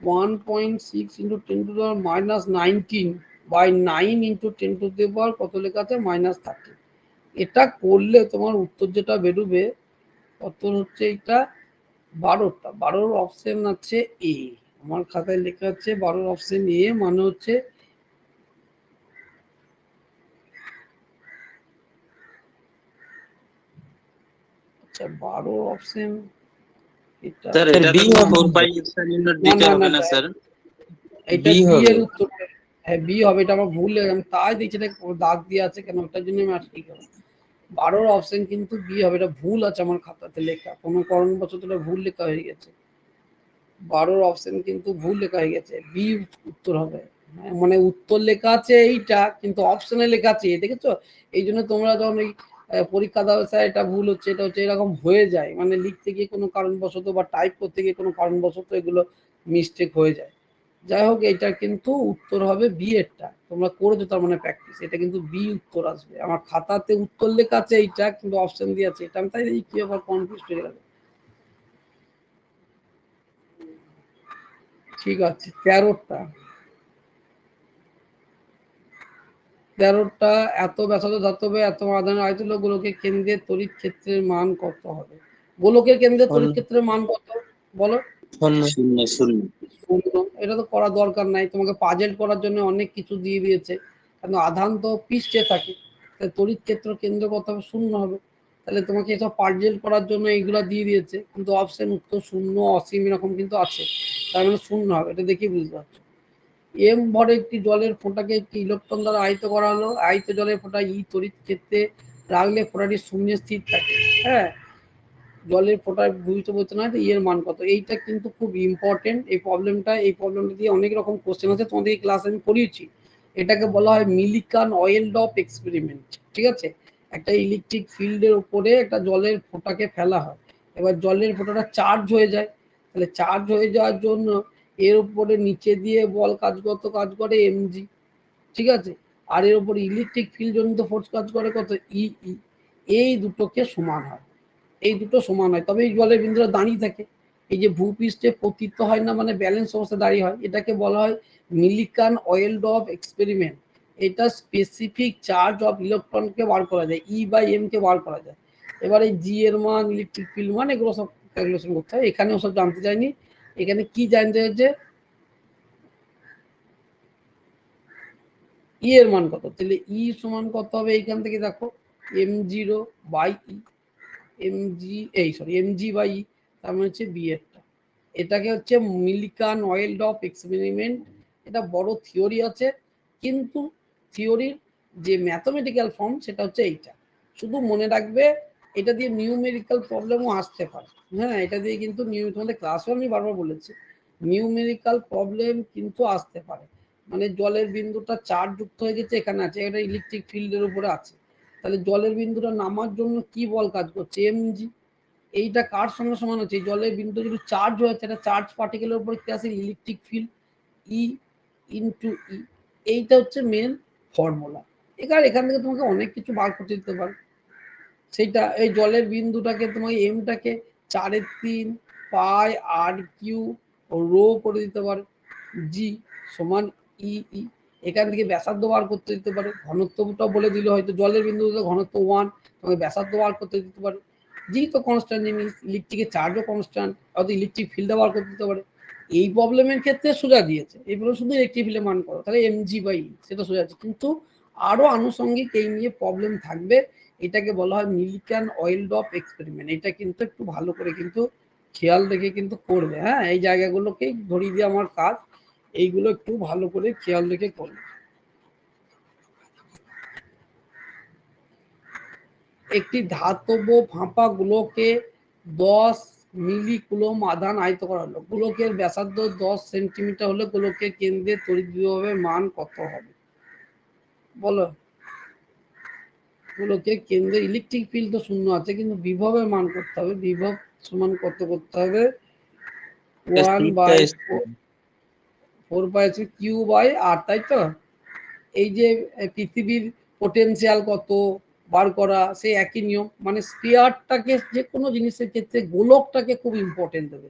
1.6 ইন্টু 10⁻19/9 ইন্টু 10⁻, কত লেখা আছে, -30। এটা করলে তোমার উত্তর যেটা বেরোবে, উত্তর হচ্ছে এটা 12টা। 12 অপশন আছে এ, আমার খাতায় লেখা আছে 12 অপশন এ, মানে হচ্ছে আচ্ছা 12 অপশন এটা, স্যার এটা তো 4πε0 হবে না স্যার? এটা বি এর উত্তর। হ্যাঁ বি হবে, এটা আমার ভুল, আমি তাই দেখছি এটা দাগ দিয়ে আছে কেন, ওটার জন্য আমি ঠিক হবে। 12 অপশন কিন্তু বি হবে, এটা ভুল আছে আমার খাতাতে লেখা, কোনো কারণবশত এটা ভুল লেখা হয়ে গেছে। 12 অপশন কিন্তু ভুল লেখা হয়ে গেছে, বি উত্তর হবে। মানে উত্তর লেখা আছে এইটা, কিন্তু অপশনে লেখা আছে, দেখেছো? এই জন্য তোমরা যখন এই পরীক্ষা দাও স্যার এটা ভুল হচ্ছে, এটা হচ্ছে, এরকম হয়ে যায়, মানে লিখতে গিয়ে কোনো কারণবশত বা টাইপ করতে গিয়ে কোনো কারণবশত এগুলো মিস্টেক হয়ে যায়। যাই হোক, এটা কিন্তু উত্তর হবে বি এরটা, তোমরা করেছো তার মানে প্র্যাকটিস, এটা কিন্তু বি উত্তর আসবে। আমার খাতাতে উত্তর লেখা আছে এইটা, কিন্তু অপশন দিয়ে আছে এটা, আমি তাই কি আবার কনফিউজ হয়ে গেল। ঠিক আছে, 13টা এত ব্যাসার্ধ ধাতবে এত আধানের আয়তন গোলকের কেন্দ্রের তড়িৎ ক্ষেত্রের মান কত হবে। গোলকের কেন্দ্রের তড়িৎ ক্ষেত্রের মান কত বলো? 0 শূন্য। এটা তো করা দরকার নাই, তোমাকে পাজেল করার জন্য অনেক কিছু দিয়ে দিয়েছে, কারণ আধান তো পৃষ্ঠে থাকে, তড়িৎ ক্ষেত্র কেন্দ্র কত হবে, 0 হবে। তাহলে তোমাকে এসব পাজেল করার জন্য এইগুলা দিয়ে দিয়েছে, কিন্তু অপশন উত্তর 0, অসীম এরকম কিন্তু আছে, তার মানে 0 হবে, এটা দেখে বুঝতে পারছো। এম ভরে একটি জলের ফোঁটাকে একটি ইলেকট্রন দ্বারা আহিত করা হলো, আহিত জলের ফোঁটা ই তড়িৎ ক্ষেত্রে রাখলে ফোঁটাটি শূন্যে স্থির থাকে। হ্যাঁ, জলের ফোঁটায় ভূমিষ্ঠ পরিবর্তন হয় তো এর মান কত। এইটা কিন্তু খুব ইম্পর্টেন্ট। এই প্রবলেমটা দিয়ে অনেক রকম কোশ্চেন আছে, তোমাদের এই ক্লাস আমি পড়িয়েছি। এটাকে বলা হয় মিলিকান অয়েল ড্রপ এক্সপেরিমেন্ট। ঠিক আছে, একটা ইলেকট্রিক ফিল্ডের উপরে একটা জলের ফোঁটাকে ফেলা হয়, এবার জলের ফোঁটাটা চার্জ হয়ে যায়, তাহলে চার্জ হয়ে যাওয়ার জন্য এর উপরে নিচে দিয়ে বল কাজ করে এমজি। ঠিক আছে, আর এর উপরে ইলেকট্রিক ফিল্ড জনিত ফোর্স কাজ করে কত, ই। এই দুটোকে সমান হয়, এই দুটো সমান হয়, তবে এই জলের বিন্দুটা দাঁড়িয়ে থাকে। এই যে ভূপৃষ্ঠে পতিত হয় না, মানে ব্যালেন্স অবস্থা দাঁড়িয়ে হয়, এটাকে বলা হয় মিলিকান অয়েল ড্রপ এক্সপেরিমেন্ট। এটা স্পেসিফিক চার্জ অফ ইলেকট্রনকে বার করা যায়, ই বাই এম কে বার করা যায়। এবার এই জি এর মান, ইলেকট্রিক ফিল্ড মান, এগুলো সব ক্যালকুলেশন করতে হয়। এখানেও সব জানতে চাইনি, এখানে কি জানতে হয়েছে, ই এর মান কত। তাহলে ই সমান কত হবে, এইখান থেকে দেখো m0 by e, mg by e, তার মানে হচ্ছে বি এরটা। এটাকে হচ্ছে মিলিকান অয়েল ড্রপ এক্সপেরিমেন্ট। এটা বড় থিওরি আছে, কিন্তু থিওরির যে ম্যাথমেটিক্যাল ফর্ম সেটা হচ্ছে এইটা। শুধু মনে রাখবে এটা দিয়ে নিউমেরিক্যাল প্রবলেমও আসতে পারে। হ্যাঁ, এটা দিয়ে কিন্তু তোমাদের ক্লাসও আমি বারবার বলেছি, নিউমেরিক্যাল প্রবলেম কিন্তু আসতে পারে। মানে জলের বিন্দুটা চার্জ যুক্ত হয়ে গেছে, এখানে আছে, এটা ইলেকট্রিক ফিল্ডের উপরে আছে, তাহলে জলের বিন্দুটা নামার জন্য কি বল কাজ করছে, এমজি। এইটা কার সঙ্গে সমান হচ্ছে, জলের বিন্দু যদি চার্জ হয়েছে, একটা চার্জ পার্টিকেলের উপরে কি আছে, ইলেকট্রিক ফিল্ড ই ইন্টু ই। এইটা হচ্ছে মেন ফর্মুলা। এখান থেকে তোমাকে অনেক কিছু বার করতে দিতে পারে। সেইটা এই জলের বিন্দুটাকে তোমাকে এমটাকে 4/3 পাই আর কিউ রো করে দিতে পারে, জি সমান ই ই। এখান থেকে ব্যাসার্ধ বার করতে দিতে পারে, ঘনত্বটা বলে দিলে হয়তো জলের বিন্দুতে ঘনত্ব 1, তোমাকে ব্যাসার্ধ বার করতে দিতে পারে। জি তো কনস্ট্যান্ট জিনিস, ইলেকট্রিকের চার্জও কনস্ট্যান্ট, হয়তো ইলেকট্রিক ফিল্ডও বার করতে দিতে পারে। এই প্রবলেমের ক্ষেত্রে সোজা দিয়েছে, এই প্রবলেম শুধু ইলেকট্রিক ফিল্ডের মান করো, তাহলে এমজি বাই সেটা সোজা আছে, কিন্তু আরো আনুষঙ্গিক এই নিয়ে প্রবলেম থাকবে। এটাকে বলা হয় মিলিকান অয়েল ড্রপ এক্সপেরিমেন্ট। এটা কিন্তু একটু ভালো করে কিন্তু খেয়াল রেখে কিন্তু করবে। হ্যাঁ, এই জায়গাগুলোকেই ধরিয়ে দিয়ে আমার কাজ, এইগুলো একটু ভালো করে খেয়াল রেখে করবে। একটি ধাতব ফাঁপা গোলকে 10 মিলি কুলম আধান আহিত করা হলো। গোলকের ব্যাসার্ধ 10 সেন্টিমিটার হলে গোলকের কেন্দ্রে তড়িৎ বিভবের মান কত হবে, বলো। গোলকের কেন্দ্রে ইলেকট্রিক ফিল্ড তো শূন্য আছে, কিন্তু বিভবের মান করতে হবে। বিভব সমান কত করতে হবে, 1/4π/Q/r, তাই তো। এই যে পৃথিবীর পোটেনশিয়াল কত বার করা, সেই একই নিয়ম, মানে স্পিয়ারটাকে যে কোনো জিনিসের ক্ষেত্রে গোলকটাকে খুব ইম্পর্টেন্ট দেবে।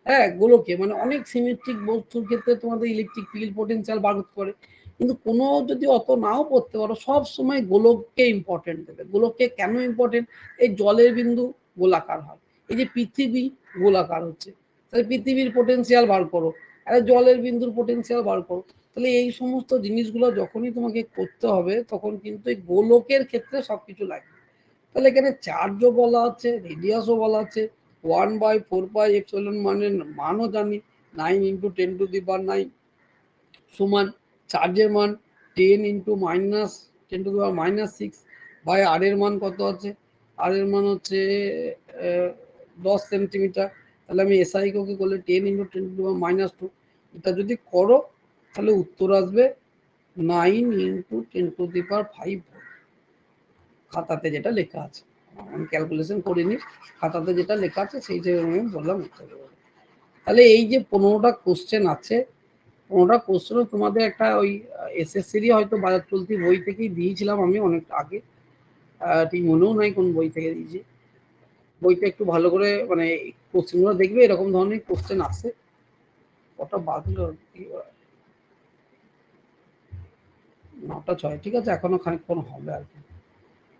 হ্যাঁ, গোলকে মানে অনেক সিমেট্রিক বস্তুর ক্ষেত্রে তোমাদের ইলেকট্রিক ফিল্ড পোটেনশিয়াল বার করতে পারে, কিন্তু কোনো যদি অত নাও পড়তে পারো, সব সময় গোলককে ইম্পর্টেন্ট দেবে। গোলককে কেন ইম্পর্টেন্ট, এই জলের বিন্দু গোলাকার হয়, এই যে পৃথিবী গোলাকার হচ্ছে, তাহলে পৃথিবীর পোটেনশিয়াল বার করো, আর জলের বিন্দুর পোটেনশিয়াল বার করো। তাহলে এই সমস্ত জিনিসগুলো যখনই তোমাকে করতে হবে, তখন কিন্তু এই গোলকের ক্ষেত্রে সবকিছু লাগবে। তাহলে এখানে চার্জও বলা আছে, রেডিয়াসও বলা আছে, 1/4πε মানের মানও জানি, 9 × 10⁻⁹ সমান চার্জের মান 10 × -10⁻⁶ বাই আর এর মান কত আছে, আর এর মান হচ্ছে 10 সেন্টিমিটার। তাহলে আমি এসআই কে করলে 10 × 10⁻², এটা যদি করো তাহলে উত্তর আসবে 9 × 10⁵ খাতাতে যেটা লেখা আছে, আমি ক্যালকুলেশন করিনি, খাতাতে যেটা লেখা আছে সেই যে আমি বললাম উত্তর। তাহলে এই যে 15টা কোশ্চেন আছে, 15টা কোশ্চেনও তোমাদের একটা ওই এসএসসিরই হয়তো বাজার চলতি বই থেকেই দিয়েছিলাম আমি অনেক আগে, ঠিক মনেও নাই কোন বই থেকে দিয়েছি। বইটা একটু ভালো করে মানে কোশ্চেনগুলো দেখবে, এরকম ধরনের কোশ্চেন আসে। কটা বাজলো, 9টা 6, ঠিক আছে, এখনো খানিকক্ষণ হবে আর কি।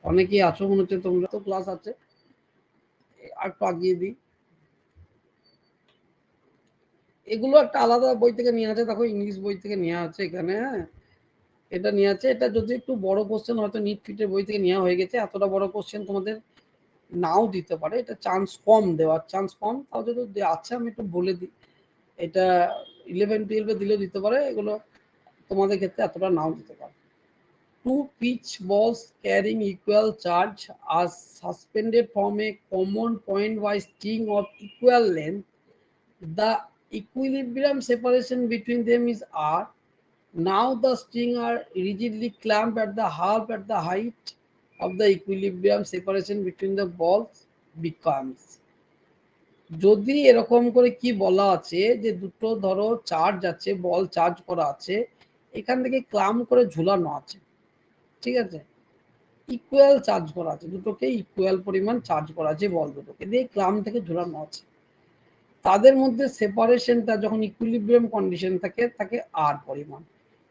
অনেকেই আছো মনে হচ্ছে, তোমরা তো ক্লাস আছে, আর একটু আগিয়ে দিই। এগুলো একটা আলাদা বই থেকে নিয়ে আছে, দেখো ইংলিশ বই থেকে নেওয়া আছে এখানে। হ্যাঁ, এটা নিয়ে আছে, এটা যদি একটু বড় কোশ্চেন হয়তো নিট ফিটের বই থেকে নেওয়া হয়ে গেছে, এতটা বড় কোশ্চেন তোমাদের নাও দিতে পারে, এটা চান্স কম, দেওয়ার চান্স কম, তাও যদি আছে আমি একটু বলে দিই, এটা 11-12 দিলেও দিতে পারে, এগুলো তোমাদের ক্ষেত্রে এতটা নাও দিতে পারে। two pitch balls carrying equal charge are suspended from a common point by string of equal length. The equilibrium separation between them is r. Now the string are rigidly clamped at the half at the height of the equilibrium separation between the balls becomes. যদি এরকম করে কি বলা আছে যে দুটো ধরো charge আছে, বল চার্জ করা আছে, এখান থেকে ক্লাম করে ঝুলানো আছে, ঠিক আছে, ইকুয়াল চার্জ করা আছে, দুটোকে ইকুয়াল পরিমাণ চার্জ করা আছে, বল দুটোকে দিয়ে ক্লাম থেকে ঝুলানো আছে, তাদের মধ্যে সেপারেশনটা যখন ইকুইলিব্রিয়াম কন্ডিশন থাকে তাকে আর পরিমাণ।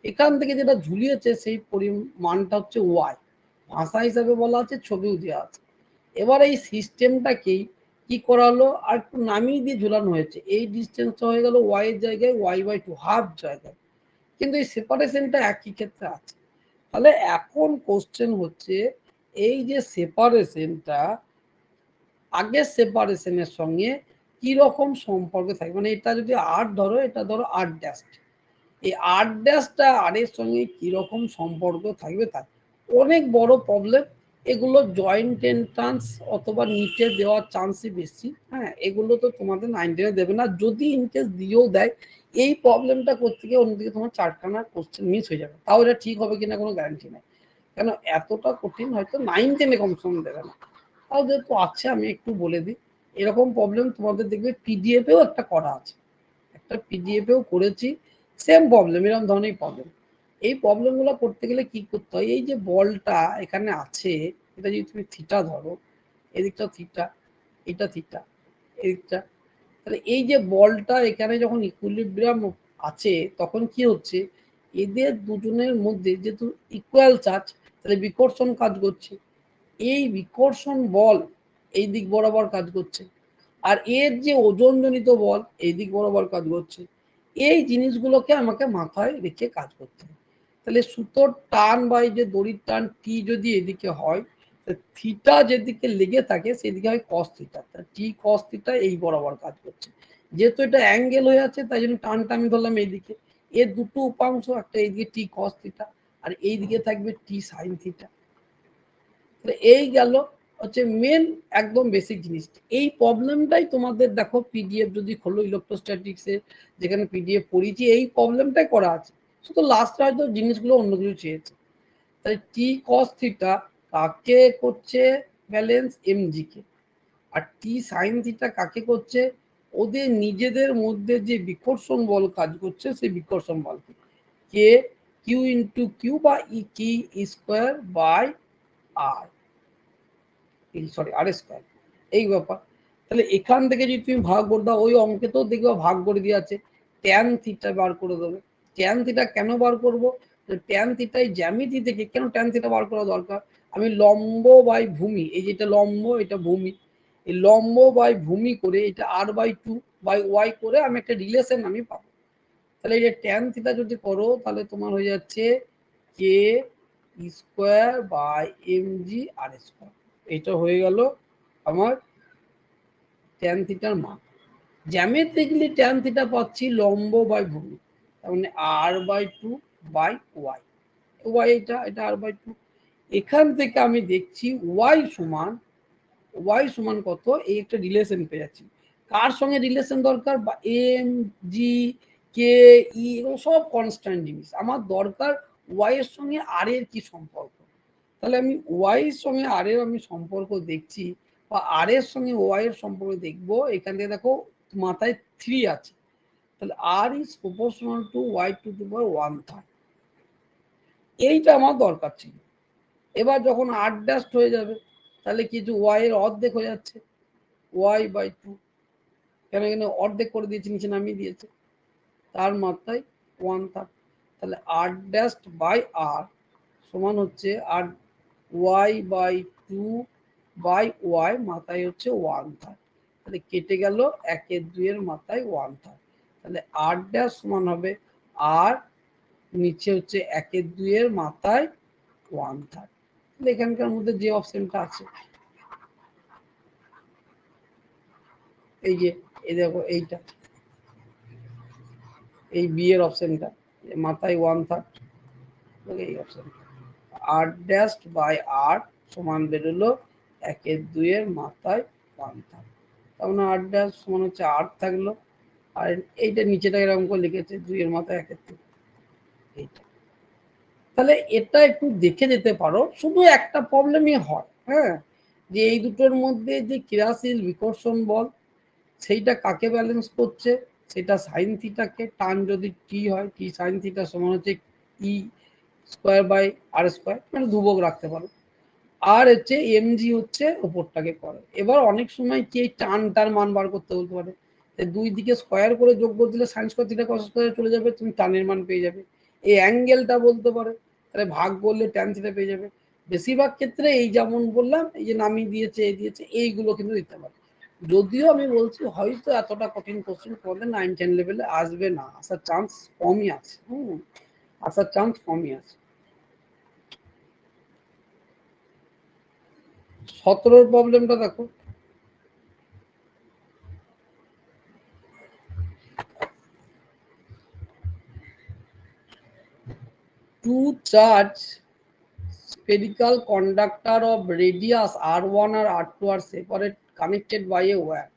এখান থেকে যেটা ঝুলিয়েছে সেই পরিমাণটা হচ্ছে ওয়াই, ভাষা হিসাবে বলা আছে, ছবিও দেওয়া আছে। এবার এই সিস্টেমটাকেই কি করা হলো, আর একটু নামিয়ে দিয়ে ঝুলানো হয়েছে, এই ডিস্টেন্সটা হয়ে গেল ওয়াই এর জায়গায় y/2 হাফ জায়গায়, কিন্তু এই সেপারেশনটা একই ক্ষেত্রে আছে। তাহলে এখন কোশ্চেন হচ্ছে এই যে সেপারেশনটা আগের সেপারেশনের সঙ্গে কি রকম সম্পর্ক থাকে, মানে এটা যদি আর ধরো, এটা ধরো আর ড্যাশ, এই আর ড্যাশটা আর এর সঙ্গে কি রকম সম্পর্ক থাকবে তার অনেক বড় প্রবলেম। এগুলো জয়েন্ট এন্ট্রান্স অথবা নিটে দেওয়ার চান্সই বেশি। হ্যাঁ, এগুলো তো তোমাদের 9-10 দেবে না, যদি ইনকেস দিয়েও দেয় এই প্রবলেমটা করতে গিয়ে অন্যদিকে তোমার 4খানা কোশ্চেন মিস হয়ে যাবে, তাও এটা ঠিক হবে কিনা কোনো গ্যারান্টি নেই, কেন এতটা কঠিন হয়তো 9-10 কমসম দেবে না। তাও যেহেতু আছে আমি একটু বলে দিই, এরকম প্রবলেম তোমাদের দেখবে পিডিএফেও একটা করা আছে, একটা পিডিএফেও করেছি, সেম প্রবলেম, এরকম ধরনের প্রবলেম। এই প্রবলেমগুলো করতে গেলে কি করতে হয়, এই যে বলটা এখানে আছে, এটা যদি তুমি থিটা ধরো, এদিকটা থিটা, এটা থিটা, এদিকটা, তাহলে এই যে বলটা এখানে যখন ইকুইলিব্রিয়াম আছে তখন কি হচ্ছে, এদের দুজনের মধ্যে যেহেতু ইকুয়াল চার্জ, তাহলে বিকর্ষণ কাজ করছে, এই বিকর্ষণ বল এই দিক বরাবর কাজ করছে, আর এর যে ওজনজনিত বল এই দিক বরাবর কাজ করছে। এই জিনিসগুলোকে আমাকে মাথায় রেখে কাজ করতে হবে। তাহলে সুতোর টান বা এই যে দড়ির টান টি যদি এদিকে হয়, থিটা যেদিকে লেগে থাকে সেদিকে হয় কস থিটা, টি কস থিটা এই বরাবর কাজ করছে, যেহেতু এটা অ্যাঙ্গেল হয়ে আছে তাই জন্য টানটা আমি ধরলাম এইদিকে, এর দুটো উপাংশ, একটা এইদিকে টি কস থিটা আর এইদিকে থাকবে টি সাইন থিটা। এই গেল হচ্ছে মেন একদম বেসিক জিনিস। এই প্রবলেমটাই তোমাদের দেখো পিডিএফ যদি খোলো ইলেকট্রোস্ট্যাটিক্সে, যেখানে পিডিএফ পড়িয়েছি এই প্রবলেমটাই করা আছে, শুধু লাস্টে হয়তো জিনিসগুলো অন্য কিছু চেয়েছে। তাই টি কস থিটা কাকে করছে, ব্যালেন্স এমজি কে, আর টি সাইন থিটা কাকে করছে, ওদের নিজেদের মধ্যে যে বিকর্ষণ বল কাজ করছে সেই বিকর্ষণ বলকে, কে কিউ ইন্টু কিউ বা ই কি square by r, sorry r square, এই ব্যাপার। তাহলে এখান থেকে যদি তুমি ভাগ করে দাও, ওই অঙ্কে তো দেখবে ভাগ করে দিয়ে আছে, ট্যান থিটা বার করে দেবে। ট্যান থিটা কেন বার করবো, ট্যান থিটাই জ্যামিতি থেকে কেন ট্যান থিটা বার করা দরকার, আমি লম্ব বাই ভূমি, এই যে এটা লম্ব এটা ভূমি, এই লম্ব বাই ভূমি করে এটা r/2 বাই ওয়াই করে আমি একটা রিলেশন আমি পাবো। তাহলে এই যে ট্যান থিটা যদি করো তাহলে তোমার হয়ে যাচ্ছে k square by mg r square, এটা হয়ে গেল আমার ট্যান থিটার মান। জ্যামিতিক্যালি ট্যান থিটা পাচ্ছি লম্ব বাই ভূমি, তার মানে r/2 বাই ওয়াই, ওয়াই এটা r/2। এখান থেকে আমি দেখছি ওয়াই সমান কত, এই একটা রিলেশন পেয়ে যাচ্ছি। কার সঙ্গে রিলেশন দরকার, বা এম জি কে ই এগুলো সব কনস্ট্যান্ট জিনিস, আমার দরকার ওয়াই এর সঙ্গে আর এর কি সম্পর্ক। তাহলে আমি ওয়াই এর সঙ্গে আর এর আমি সম্পর্ক দেখছি, বা আর এর সঙ্গে ওয়াই এর সম্পর্ক দেখবো, এখান থেকে দেখো মাথায় 3 আছে, তাহলে r is proportional to y to the power 1/3, এইটা আমার দরকার ছিল। এবার যখন আর ড্যাশ হয়ে যাবে তাহলে কিছু ওয়াই এর অর্ধেক হয়ে যাচ্ছে, y/2, কেন এখানে অর্ধেক করে দিয়েছে, নিচে নামিয়ে দিয়েছে, তার মাত্রায় 1/3, তাহলে আর ড্যাশ বাই আর সমান হচ্ছে আর y/2 বাই ওয়াই মাথায় হচ্ছে 1/3, তাহলে কেটে গেল 1/2 মাথায় 1/3, তাহলে আর ড্যাশ সমান হবে আর নিচে হচ্ছে 1/2 মাথায় 1/3। তাহলে এখানকার মধ্যে যে অপশনটা আছে এই যে, এই দেখো এইটা, এই বি এর অপশনটা মাথায় 1/3, এই অপশন আর ড্যাশ বাই আর সমান বেরোলো 1/2 মাথায় 1 থাকলো, তার মানে আর ড্যাশ সমান হচ্ছে 8 থাকলো, আর এইটা নিচেটা এরকম করে লিখেছে 2 মাথায় 1/2, এইটা। তাহলে এটা একটু দেখে যেতে পারো। শুধু একটা প্রবলেমই হয়, হ্যাঁ, যে এই দুটোর মধ্যে যে ক্রিয়াশীল বিকর্ষণ বল সেইটা কাকে ব্যালেন্স করছে, সেটা সাইন থিটাকে, টান যদি টি হয় টি সাইন থিটা সমান হচ্ছে ই স্কোয়ার বাই আর স্কোয়ার, মানে ধ্রুবক রাখতে পারো। আর হচ্ছে এমজি হচ্ছে ওপরটাকে করে। এবার অনেক সময় কি টানটার মান বার করতে বলতে পারে, দুই দিকে স্কোয়ার করে যোগ করে দিলে sine square theta cos square চলে যাবে, তুমি টানের মান পেয়ে যাবে। এই অ্যাঙ্গেলটা বলতে পারে, তাহলে ভাগ করলে ট্যান থিটা পেয়ে যাবে। বেশিরভাগ ক্ষেত্রে এই যেমন বললাম, এই যে নামিয়ে দিয়েছে এই দিয়েছে এইগুলো কিন্তু দিতে পারে। যদিও আমি বলছি হয়তো এতটা কঠিন কোশ্চেন তোমাদের 9-10 লেভেলে আসবে না, আসার চান্স কমই আছে, আসার চান্স কমই আছে। 17 প্রবলেমটা দেখো। Two charge spherical conductor of radius r1 or r2 are separate connected by a wire,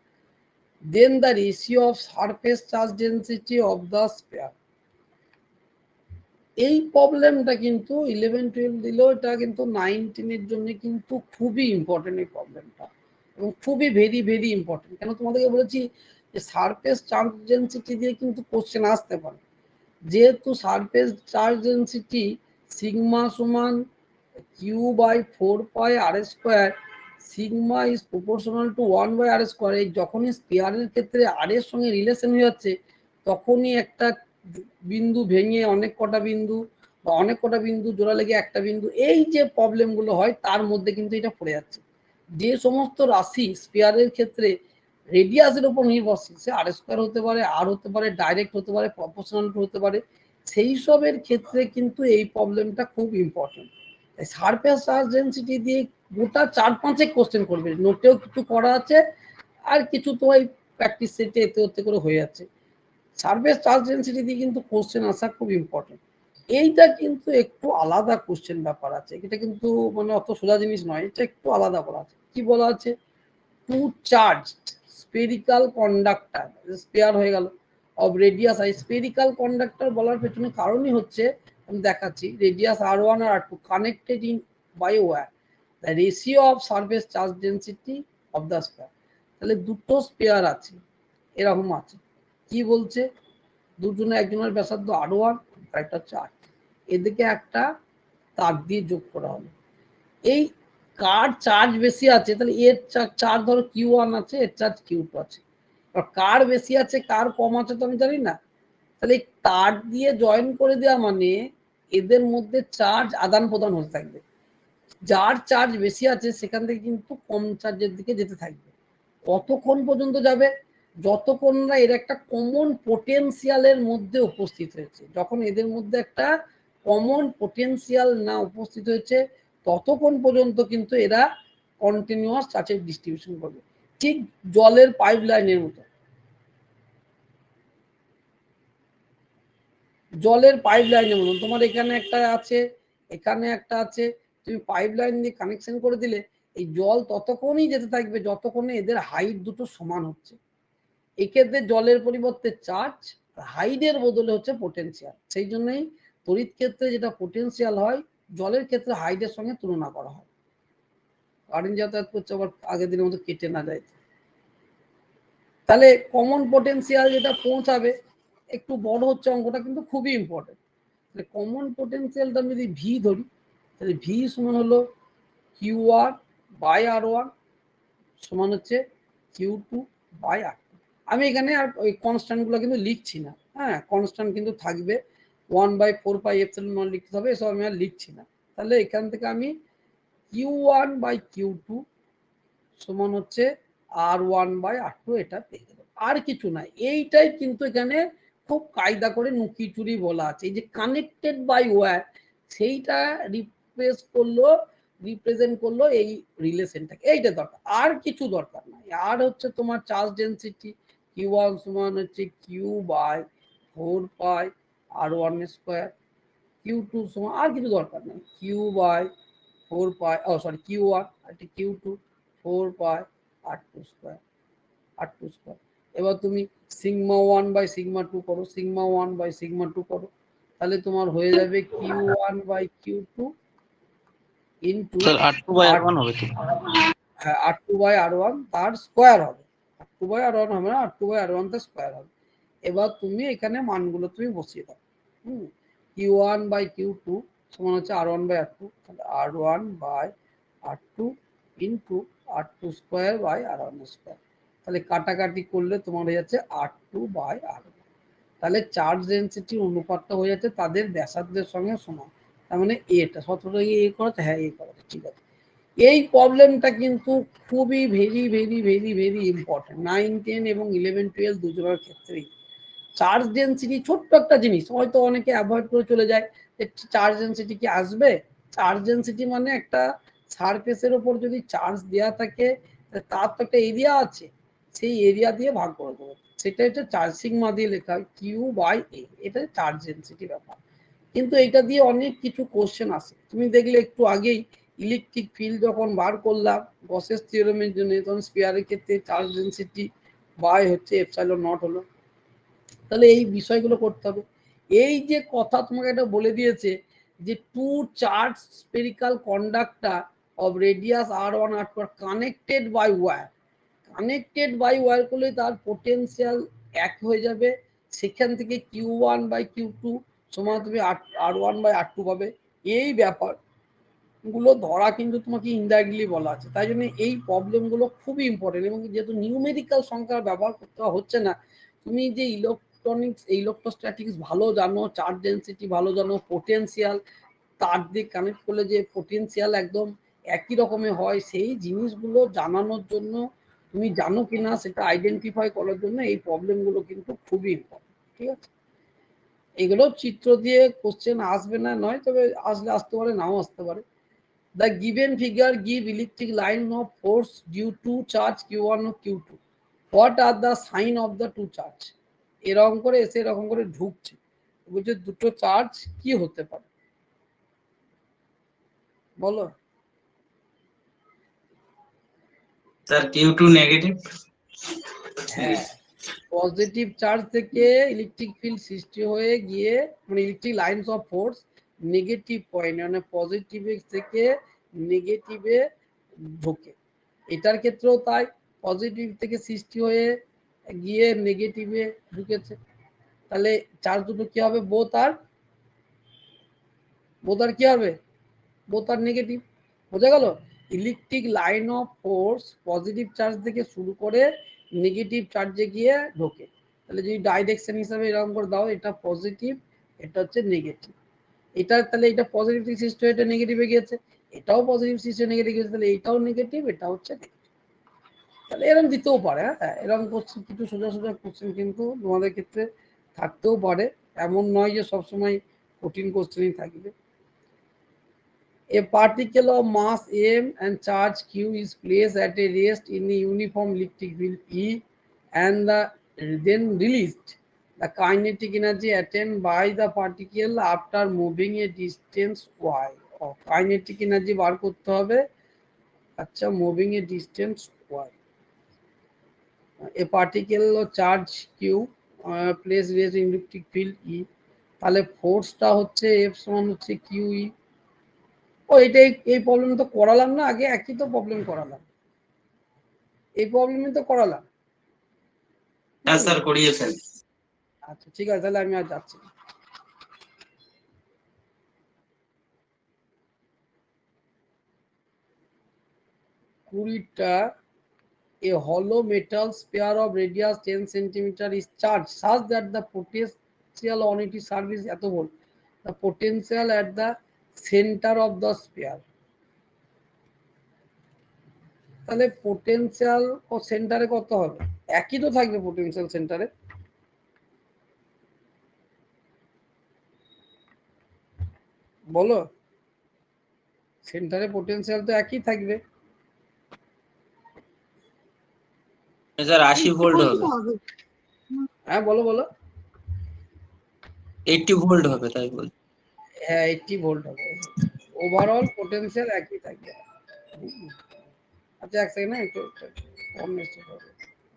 then the ratio of surface charge density of the sphere. এই প্রবলেমটা কিন্তু 11-12 দিলেও এটা কিন্তু 9-10 এর জন্য কিন্তু খুবই ইম্পর্টেন্ট এই প্রবলেমটা, এবং খুবই ভেরি ভেরি ইম্পর্টেন্ট। কেন তোমাদেরকে বলেছি যে সারফেস চার্জ ডেন্সিটি দিয়ে কিন্তু কোশ্চেন আসতে পারে, যেহেতু সারফেস চার্জ ডেন্সিটি সিগমা সমান q by 4 pi r square, sigma is proportional to 1/r square. এই যখনই স্পিয়ারের ক্ষেত্রে আর এর সঙ্গে রিলেশন হয়ে যাচ্ছে, তখনই একটা বিন্দু ভেঙে অনেক কটা বিন্দু বা অনেক কটা বিন্দু জোড়া লেগে একটা বিন্দু, এই যে প্রবলেমগুলো হয় তার মধ্যে কিন্তু এটা পড়ে যাচ্ছে। যে সমস্ত রাশি স্পিয়ারের ক্ষেত্রে রেডিয়াসের উপর নির্ভরশীল, সে আর স্কোয়ার হতে পারে, আর হতে পারে, ডাইরেক্ট হতে পারে, প্রপোর্শনাল হতে পারে, সেই সবের ক্ষেত্রে কিন্তু এই প্রবলেমটা খুব ইম্পর্টেন্ট। সারফেস চার্জ ডেন্সিটি দিয়ে গোটা 4-5 কোশ্চেন করবে, নোটেও কিছু করা আছে, আর কিছু তো ওই প্র্যাকটিস সেটে এতে ওতে করে হয়ে যাচ্ছে। সারফেস চার্জ ডেন্সিটি দিয়ে কিন্তু কোশ্চেন আসা খুব ইম্পর্টেন্ট। এইটা কিন্তু একটু আলাদা কোশ্চেন ব্যাপার আছে, এটা কিন্তু মানে অত সোজা জিনিস নয়, এটা একটু আলাদা বলা আছে। কি বলা আছে, two charge spherical conductor, sphere হয়ে গেল, of radius i, spherical conductor বলার পেছনে কারণই হচ্ছে আমি দেখাচ্ছি, রেডিয়াস r1 আর r2 connected in by wire, the ratio of surface charge density of the sphere. তাহলে দুটো স্পেয়ার আছে, এরকম আছে, কি বলছে, দুজনে একজনের ব্যাসার্ধ r1 আর একটা হচ্ছে r2, এদিকে একটা তার দিয়ে যোগ করা হলো। এই কার চার্জ বেশি আছে, তাহলে এর চার্জ ধরো Q1 আছে, এর চার্জ Q2 আছে, কার বেশি আছে কার কম আছে তো আমি জানি না, তাহলে তার দিয়ে জয়েন করে দেওয়া মানে এদের মধ্যে চার্জ আদান প্রদান হতে থাকবে, যার চার্জ বেশি আছে সেখান থেকে কিন্তু কম চার্জের দিকে যেতে থাকবে। কতক্ষণ পর্যন্ত যাবে, যতক্ষণ না এর একটা কমন পোটেনশিয়ালের মধ্যে উপস্থিত হয়েছে। যখন এদের মধ্যে একটা কমন পোটেনশিয়াল না উপস্থিত হয়েছে, ততক্ষণ পর্যন্ত কিন্তু এরা কন্টিনিউয়াস চার্জের ডিস্ট্রিবিউশন করবে, ঠিক জলের পাইপ লাইনের মতো। জলের পাইপ লাইনের মতন, তোমার এখানে একটা আছে, এখানে একটা আছে, তুমি পাইপ লাইন দিয়ে কানেকশন করে দিলে এই জল ততক্ষণই যেতে থাকবে যতক্ষণে এদের হাইট দুটো সমান হচ্ছে। এক্ষেত্রে জলের পরিবর্তে চার্জ, হাইটের বদলে হচ্ছে পোটেনশিয়াল। সেই জন্যই তড়িৎ ক্ষেত্রে যেটা পোটেনশিয়াল হয়, জলের ক্ষেত্রে হাইটের সঙ্গে তুলনা করা হয়। কারেন্ট যাতায়াত করছে, আবার আগের দিনের মতো কেটে না যায়। তাহলে কমন পোটেনশিয়াল যেটা পৌঁছাবে, একটু বড় হচ্ছে অঙ্কটা কিন্তু খুবই ইম্পর্টেন্ট। তাহলে কমন পোটেনশিয়ালটা আমি যদি ভি ধরি, তাহলে ভি সমান হলো Q1 বাই R1 সমান হচ্ছে Q2 বাই R2। আমি এখানে আর ওই কনস্ট্যান্ট গুলো কিন্তু লিখছি না, হ্যাঁ, কনস্ট্যান্ট কিন্তু থাকবে, 1/4πε লিখতে হবে, এসব আমি আর লিখছি না। তাহলে এখান থেকে আমি Q1 বাই Q2 সমান হচ্ছে R1 বাই R2 এটা পেয়ে গেল, আর কিছু নাই। এইটাই কিন্তু এখানে খুব কায়দা করে নুকি চুরি বলা আছে, এই যে কানেক্টেড বাই ওয়্যার, সেইটা রিপ্রেজেন্ট করলো এই রিলেশনটাকে, এইটা দরকার, আর কিছু দরকার নাই। আর হচ্ছে তোমার চার্জ ডেন্সিটি Q1 সমান হচ্ছে Q by 4 pi R1 square, Q2 সমান আর কিছু দরকার নেই, Q বাই 4 পাই, Q1 আর Q2 4 pi R2 square, R2 square. এবার তুমি সিগমা 1 বাই সিগমা 2 করো, সিগমা 1 বাই সিগমা 2 করো, তাহলে তোমার হয়ে যাবে Q1 by Q2 into sir R2 by R1 হবে তো? R2 বাই R1 তার স্কয়ার হবে, R2 বাই R1 হবে না, R2 বাই R1 তার স্কয়ার হবে। এবার তুমি এখানে মানগুলো তুমি বসিয়ে দাও। Q1 বাই Q2 সমান হচ্ছে R1 বাই R2, তাহলে R1 by R2 into R2 square by R1 square. তাহলে কাটাকাটি করলে তোমার হয়ে যাচ্ছে R2 বাই R1। তাহলে চার্জ ডেনসিটি অনুপাতটা হয়ে যাচ্ছে তাদের ব্যাসার্ধের সঙ্গে সমান। তার মানে এটা সতেরো এ করেছে, হ্যাঁ এ করেছে, ঠিক আছে। এই প্রবলেমটা কিন্তু খুবই very very very very important 9, 10 এবং 11, 12 দুজনের ক্ষেত্রেই। চার্জ ডেনসিটি ছোট্ট একটা জিনিস, হয়তো অনেকে অ্যাভয়েড করে চলে যায় যে চার্জ ডেনসিটি কি আসবে। চার্জ ডেনসিটি মানে একটা সারফেসের ওপর যদি চার্জ দেওয়া থাকে তার তো একটা এরিয়া আছে, সেই এরিয়া দিয়ে ভাগ করে দেবো, সেটা হচ্ছে চার্জ সিগমা দিয়ে লেখা হয় কিউ বাই এ, এটা চার্জ ডেনসিটি ব্যাপার। কিন্তু এটা দিয়ে অনেক কিছু কোশ্চেন আসে, তুমি দেখলে একটু আগেই ইলেকট্রিক ফিল্ড যখন বার করলাম গসের থিওরেমের জন্য, তখন স্পিয়ারের ক্ষেত্রে চার্জ ডেনসিটি বাই হচ্ছে এপসাইলন নট হলো। তাহলে এই বিষয়গুলো করতে হবে। এই যে কথা তোমাকে এটা বলে দিয়েছে যে two charge spherical conductor of radius R1 R2 আর connected by wire, connected by wire করলে তার পোটেনশিয়াল এক হয়ে যাবে, সেখান থেকে Q1 বাই Q2 সমান তুমি R1 বাই R2 পাবে। এই ব্যাপার গুলো ধরা কিন্তু তোমাকে ইনডাইরেক্টলি বলা আছে, তাই জন্য এই প্রবলেমগুলো খুবই ইম্পর্টেন্ট। এবং যেহেতু নিউমেরিক্যাল সংখ্যা ব্যবহার করতে হচ্ছে না, তুমি যে ইলেকট্রনিক্স ইলেকট্রোস্ট্যাটিক্স ভালো জানো, চার্জ ডেনসিটি ভালো জানো, পোটেনশিয়াল তার দিয়ে কানেক্ট করলে যে পোটেনশিয়াল একদম একই রকমের হয়, সেই জিনিসগুলো জানানোর জন্য, তুমি জানো কিনা সেটা আইডেন্টিফাই করার জন্য এই প্রবলেমগুলো কিন্তু খুবই ইম্পর্টেন্ট, ঠিক আছে। এগুলো চিত্র দিয়ে কোশ্চেন আসবে না নয়, তবে আসলে আসতে পারে, নাও আসতে পারে। The given figure give electric line of force due to charge Q1 or Q2. What are the sign of the two charge? এরকম করে এসে এরকম করে ঢুকছে, বলছে দুটো চার্জ কি হতে পারে বলো। Sir Q2 negative. হ্যাঁ, পজিটিভ চার্জ থেকে ইলেকট্রিক ফিল্ড সৃষ্টি হয়ে গিয়ে মানে electric lines of force negative point মানে পজিটিভ থেকে নেগেটিভে ঢোকে। এটার ক্ষেত্রেও তাই, পজিটিভ থেকে সৃষ্টি হয়ে গিয়ে নেগেটিভে ঢুকেছে। তাহলে চার্জ দুটো কি হবে, বোথ আর কি হবে, বোথ আর নেগেটিভ। বোঝা গেল? Electric line of force positive charge থেকে শুরু করে নেগেটিভ চার্জে গিয়ে ঢোকে। তাহলে যদি ডাইরেকশন হিসাবে এরকম করে দাও, এটা পজিটিভ, এটা হচ্ছে নেগেটিভ। এটা তাহলে এটা পজিটিভ থেকে সৃষ্টি হয়ে এটা নেগেটিভে গিয়েছে, এটাও পজিটিভ সৃষ্টি হয়ে নেগেটিভ গিয়েছে, তাহলে এটাও নেগেটিভ, এটা হচ্ছে নেগেটিভ। তাহলে এরকম দিতেও পারে, হ্যাঁ এরকম কোশ্চেন কিছু সোজা সোজা কোশ্চেন কিন্তু তোমাদের ক্ষেত্রে থাকতেও পারে, এমন নয় যে সবসময় কঠিন কোশ্চেনই থাকবে। A particle of mass m and charge q is placed at a rest in the uniform electric field E and then released. The kinetic energy attained by the particle after moving a distance y. Kinetic energy বার করতে হবে, আচ্ছা moving a distance y. A particle of charge q placed at an electric field E, তাহলে ফোর্সটা হচ্ছে F সমান হচ্ছে QE। ও এটাই, এই problem তো করালাম না আগে, একই তো প্রবলেম করালাম, এই প্রবলেমই তো করালাম। হ্যাঁ স্যার করিয়েছেন। আচ্ছা ঠিক আছে, তাহলে আমি আর যাচ্ছি না। কুড়িটা a hollow metal sphere of radius 10 centimeter is charged such that the potential on its surface এত volt, the potential at the center of the sphere। তাহলে পোটেনশিয়াল ও সেন্টারে কত হবে, একই তো থাকবে পোটেনশিয়াল সেন্টারে, বলো। সেন্টারে পোটেনশিয়াল তো একই থাকবে। স্যার 80 ভোল্ট হবে। হ্যাঁ বলো বলো। 80 ভোল্ট হবে তাই বল। হ্যাঁ 80 ভোল্ট হবে, ওভারঅল পোটেনশিয়াল একই থাকবে। আচ্ছা এক সেকেন্ড, একটু কম এসছে।